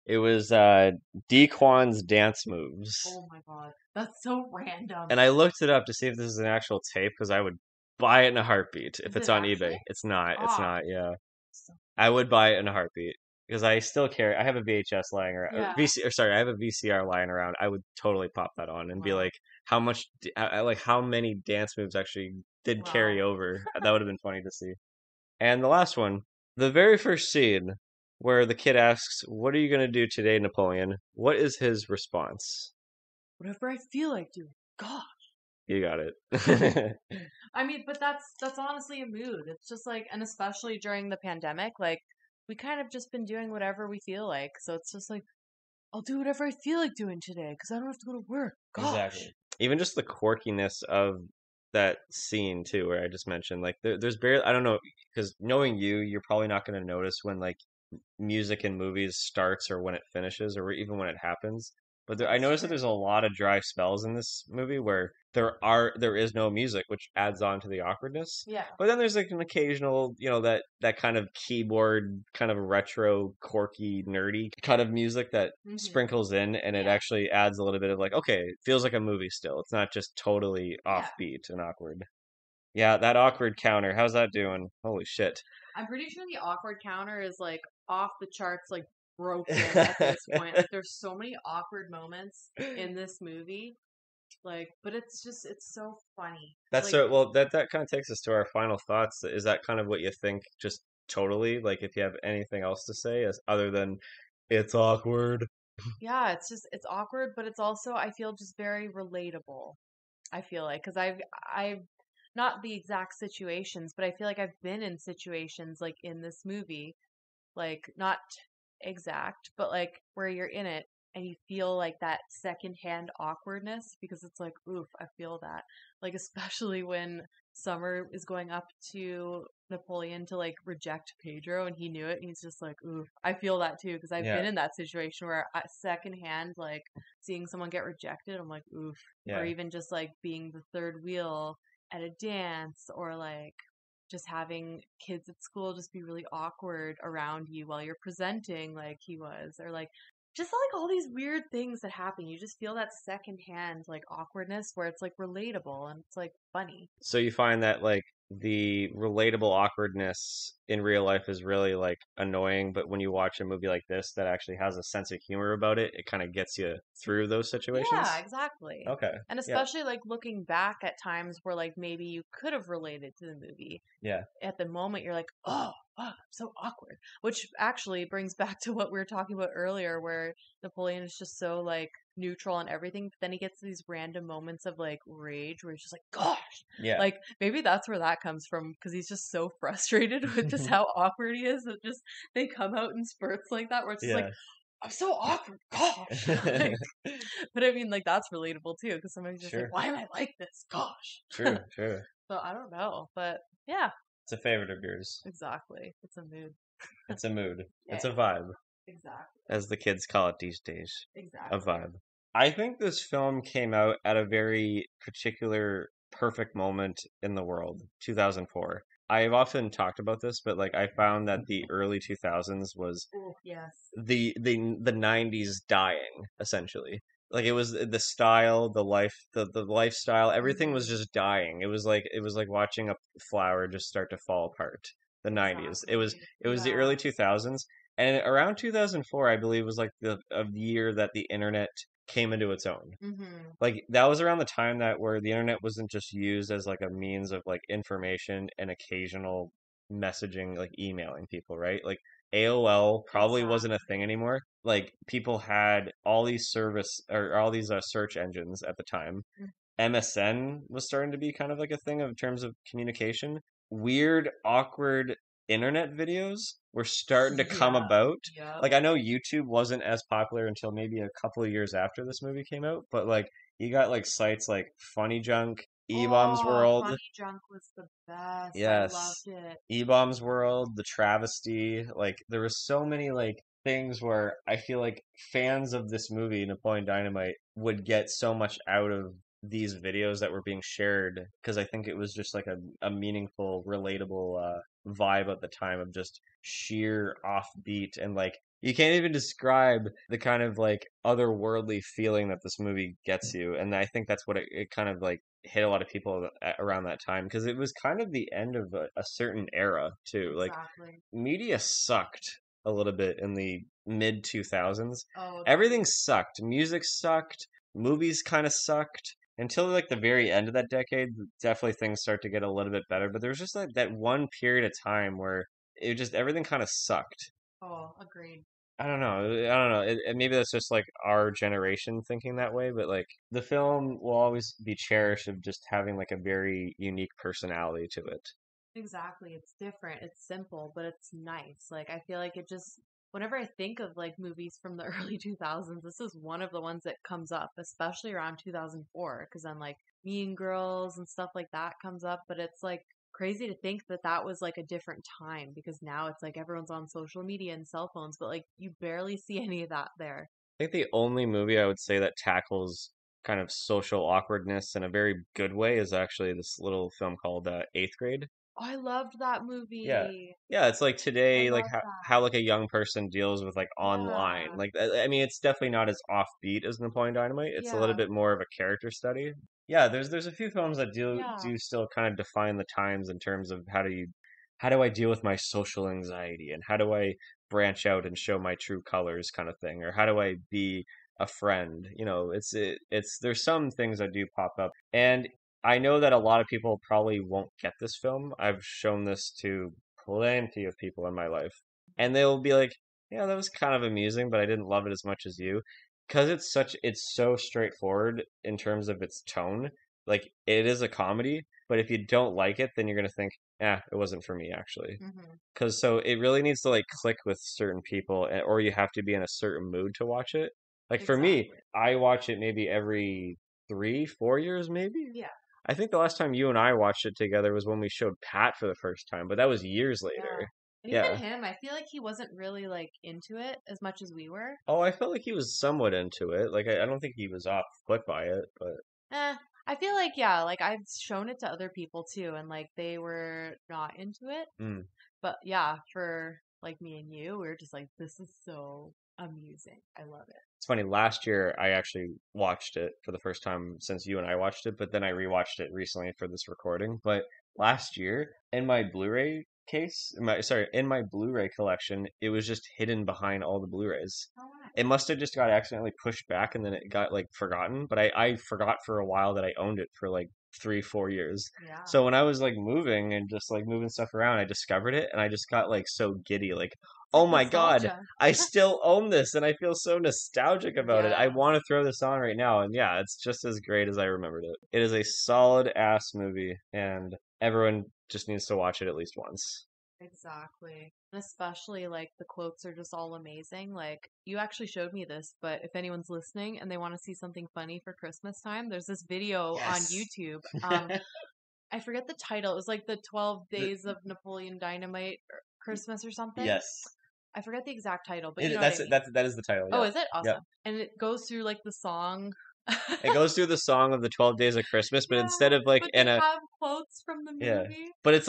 It was Dequan's dance moves. Oh my god, that's so random. And I looked it up to see if this is an actual tape because I would buy it in a heartbeat if Is it's it on actually? eBay. It's not. It's Ah, not. Yeah. so, I would buy it in a heartbeat because I still carry. I have a VHS lying around, or yeah. VC, or sorry, I have a VCR lying around. I would totally pop that on and be Wow. like, how much, like, how many dance moves actually did carry Wow. over? That would have been funny to see. And the last one, the very first scene where the kid asks, "What are you gonna do today, Napoleon?" What is his response? Whatever I feel like doing. God. You got it. I mean, but that's honestly a mood. It's just like, and especially during the pandemic, like we kind of just been doing whatever we feel like. So it's just like I'll do whatever I feel like doing today because I don't have to go to work. Gosh. Exactly. Even just the quirkiness of that scene too, where I just mentioned, like there's barely, I don't know, because knowing you, you're probably not going to notice when like music in movies starts or when it finishes or even when it happens. But I That's noticed that true. there's a lot of dry spells in this movie where there is no music, which adds on to the awkwardness. Yeah. But then there's like an occasional, that kind of keyboard, kind of retro, quirky, nerdy kind of music that Mhm. sprinkles in, and it Yeah. actually adds a little bit of like, okay, it feels like a movie still. It's not just totally Yeah. offbeat and awkward. Yeah, that awkward counter. How's that doing? Holy shit. I'm pretty sure the awkward counter is like off the charts, like broken at this point. Like there's so many awkward moments in this movie. Like, but it's so funny. That's Like, so well that kind of takes us to our final thoughts. Is that kind of what you think just totally? Like if you have anything else to say as other than it's awkward. yeah, it's awkward, but it's also I feel just very relatable. I feel like because I've not the exact situations, but I feel like I've been in situations like in this movie, like not exact, but like where you're in it and you feel like that secondhand awkwardness because it's like, oof, I feel that. Like especially when Summer is going up to Napoleon to like reject Pedro and he knew it and he's just like, oof, I feel that too because I've Yeah, been in that situation where secondhand like seeing someone get rejected, I'm like, oof, or yeah. even just like being the third wheel at a dance or like just having kids at school just be really awkward around you while you're presenting like he was or like just like all these weird things that happen you just feel that secondhand like awkwardness where it's like relatable and it's like funny. So you find that like the relatable awkwardness in real life is really like annoying, but when you watch a movie like this that actually has a sense of humor about it, it kind of gets you through those Yeah, situations. exactly. Okay. And Yeah. especially like looking back at times where like maybe you could have related to the movie Yeah. at the moment you're like, oh, fuck, so awkward. Which actually brings back to what we were talking about earlier, where Napoleon is just so like neutral and everything, but then he gets these random moments of like rage where he's just like, gosh, Yeah. like maybe that's where that comes from because he's just so frustrated with just how awkward he is that just they come out in spurts like that where it's just like, Yeah. I'm so awkward. Gosh. Like, but I mean, like, that's relatable too, because somebody's just like, Sure. why am I like this? Gosh. True, true. So I don't know. But yeah, It's a favorite of yours. exactly. It's a mood. It's a mood. Yeah, It's a vibe, exactly. as the kids call it these days. A Exactly. vibe. I think this film came out at a very particular perfect moment in the world, 2004. I've often talked about this, but like I found that the early 2000s was Oh, yes. the 90s dying essentially. Like it was the style, the lifestyle, everything was Hmm. just dying. It was like watching a flower just start to fall apart. The 90s. It was Exactly. it was the Yeah. early 2000s, and around 2004 I believe was like the year that the internet came into its own. Hmm. Like that was around the time that where the internet wasn't just used as like a means of like information and occasional messaging, like emailing people, right? Like AOL probably wasn't a thing Exactly. anymore. Like people had all these service or all these search engines at the time. MSN was starting to be kind of like a thing in terms of communication. Weird, awkward internet videos were starting to come Yeah. about. Yep. Like I know YouTube wasn't as popular until maybe a couple of years after this movie came out, but like you got like sites like Funny Junk, E-Bombs Oh, World, Funny Junk was the best. I yes, loved it. E-Bombs World, The Travesty. Like there were so many like things where I feel like fans of this movie, Napoleon Dynamite, would get so much out of these videos that were being shared because I think it was just like a meaningful, relatable vibe at the time of just sheer offbeat and like you can't even describe the kind of like otherworldly feeling that this movie gets you. And I think that's what it kind of like hit a lot of people around that time because it was kind of the end of a certain era too. Like Exactly. media sucked a little bit in the mid 2000s. Oh, Everything agreed. sucked. Music sucked. Movies kind of sucked. Until like the very end of that decade, definitely things start to get a little bit better. But there was just that one period of time where it just everything kind of sucked. Oh, agreed. I don't know. I don't know. Maybe that's just like our generation thinking that way, but like the film will always be cherished of just having like a very unique personality to it. Exactly. It's different. It's simple, but it's nice. Like, I feel like it just, whenever I think of like movies from the early 2000s, this is one of the ones that comes up, especially around 2004, because then like Mean Girls and stuff like that comes up. But it's like crazy to think that that was like a different time because now it's like everyone's on social media and cell phones, but like you barely see any of that there. I think the only movie I would say that tackles kind of social awkwardness in a very good way is actually this little film called Eighth Grade. Oh, I loved that Yeah. movie. Yeah, it's like I today, like love how that. like a young person deals with like online. Yeah. Like I mean, it's definitely not as offbeat as Napoleon Dynamite. It's a little Yeah. bit more of a character study. Yeah, there's a few films that do Yeah. do still kind of define the times in terms of how do I deal with my social anxiety and how do I branch out and show my true colors kind of thing, or how do I be a friend? It's there's some things that do pop up, and I know that a lot of people probably won't get this film. I've shown this to plenty of people in my life, and they'll be like, "Yeah, that was kind of amusing, but I didn't love it as much as you." Because it's so straightforward in terms of its tone. Like it is a comedy, but if you don't like it, then you're gonna think, it wasn't for me actually. Hmm. Because so it really needs to like click with certain people, or you have to be in a certain mood to watch it. Like for me, Exactly. I watch it maybe every 3, 4 years, maybe. Yeah. I think the last time you and I watched it together was when we showed Pat for the first time, but that was years Yeah. later. And even Yeah. him, I feel like he wasn't really like into it as much as we were. Oh, I felt like he was somewhat into it. Like I don't think he was off put by it, but Eh, I feel like yeah, like I've shown it to other people too, and like they were not into it. mm. But yeah, for like me and you, we were just like, this is so amusing. I love it. It's funny. Last year I actually watched it for the first time since you and I watched it, but then I rewatched it recently for this recording. But last year in my Blu-ray case, in my Blu-ray collection, it was just hidden behind all the Blu-rays. Oh, It must have just got accidentally pushed back and then it got like forgotten. But I forgot for a while that I owned it for like 3, 4 years. yeah. So when I was like moving and just like moving stuff around, I discovered it and I just got like so giddy, like, It's oh like my God, nostalgia. I still own this and I feel so nostalgic about it. I want to Yes. throw this on right now. And yeah, it's just as great as I remembered it. It is a solid ass movie and everyone just needs to watch it at least once. Exactly. And especially like the quotes are just all amazing. Like you actually showed me this, but if anyone's listening and they want to see something funny for Christmas time, there's this video on Yes. YouTube. I forget the title. It was like the 12 The- days of Napoleon Dynamite or Christmas or something. yes. I forget the exact title, but you know what I That's mean. that is the title. Oh, Yeah. is it? Yep. Awesome. And it goes through like the song. It goes through the song of the 12 Days of Christmas, but Yeah, instead of like but in they a have quotes from the yeah. movie. But it's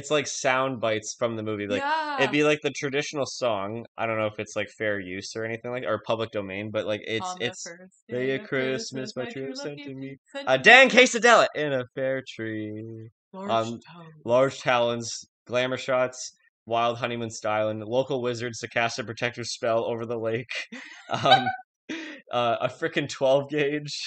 like sound bites from the movie. Like it'd Yeah. be like the traditional song. I don't know if it's like fair use or anything like or public domain, but like On the it's first Day day of of Christmas, Christmas, my my true true love love sent to me. sent A to me Dan quesadilla in a fair tree. large Um, town. large talons, glamour shots, wild honeymoon style, and local wizards to cast a protective spell over the lake. Um, a freaking 12 gauge.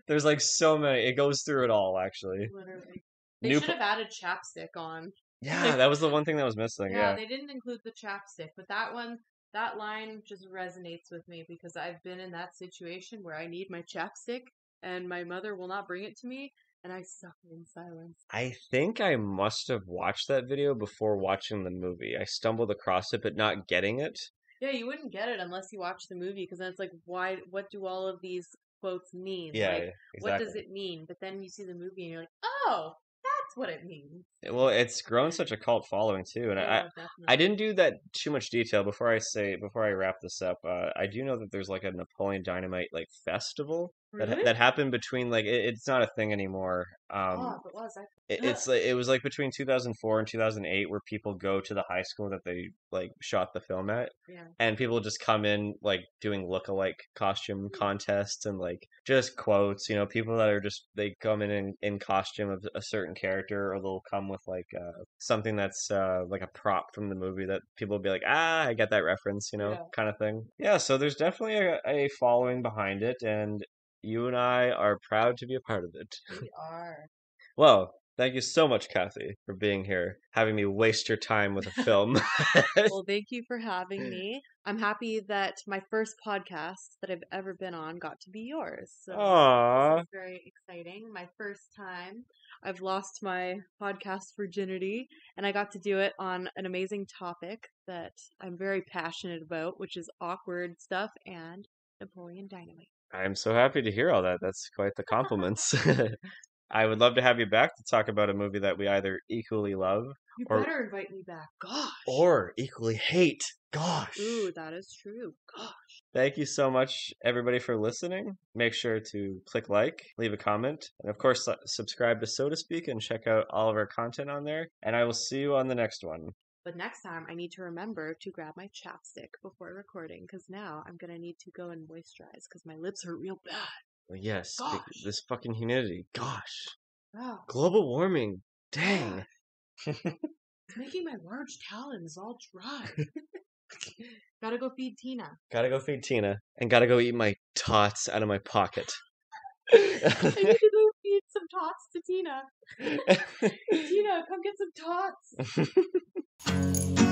There's like so many. It goes through it all actually. Literally. They New should have added chapstick on. Yeah, Like, that was the one thing that was missing. yeah, Yeah. they didn't include the chapstick, but that one, that line just resonates with me because I've been in that situation where I need my chapstick and my mother will not bring it to me and I suffer in silence. I think I must have watched that video before watching the movie. I stumbled across it, but not getting it. Yeah, you wouldn't get it unless you watch the movie because then it's like, why, what do all of these quotes mean? Yeah, Like, what does exactly. it mean? But then you see the movie and you're like, oh, that's what it means. Well, it's grown such a cult following too, and I Oh, I definitely. didn't do that too much detail before I wrap this up. I do know that there's like a Napoleon Dynamite like festival Really? that happened between like it's not a thing anymore. Oh, if it was, It's like it was like between 2004 and 2008 where people go to the high school that they like shot the film at, yeah. and people just come in like doing look-alike costume contests and like just quotes, people that are just they come in costume of a certain character, or they'll come with like something that's like a prop from the movie that people will be like, I get that reference, Yeah. kind of thing. Yeah, so there's definitely a following behind it, and you and I are proud to be a part of it. We are. Well, thank you so much, Cathie, for being here, having me waste your time with a film. Well, thank you for having me. I'm happy that my first podcast that I've ever been on got to be yours. So this Aww. is very exciting. My first time. I've lost my podcast virginity, and I got to do it on an amazing topic that I'm very passionate about, which is awkward stuff and Napoleon Dynamite. I'm so happy to hear all that. That's quite the compliments. I would love to have you back to talk about a movie that we either equally love You or better invite me back. Gosh. equally hate. Gosh. Ooh, that is true. Gosh. Thank you so much, everybody, for listening. Make sure to click like, leave a comment, and of course, subscribe to So to Speak and check out all of our content on there. And I will see you on the next one. But next time, I need to remember to grab my chapstick before recording, because now I'm going to need to go and moisturize, because my lips hurt real bad. Well, yes, Gosh. this fucking humidity. Gosh. Wow. Global warming. Dang. It's making my large talons all dry. Gotta go feed Tina. Gotta go feed Tina, and gotta go eat my tots out of my pocket. I need to go feed some tots to Tina. Tina, come get some tots.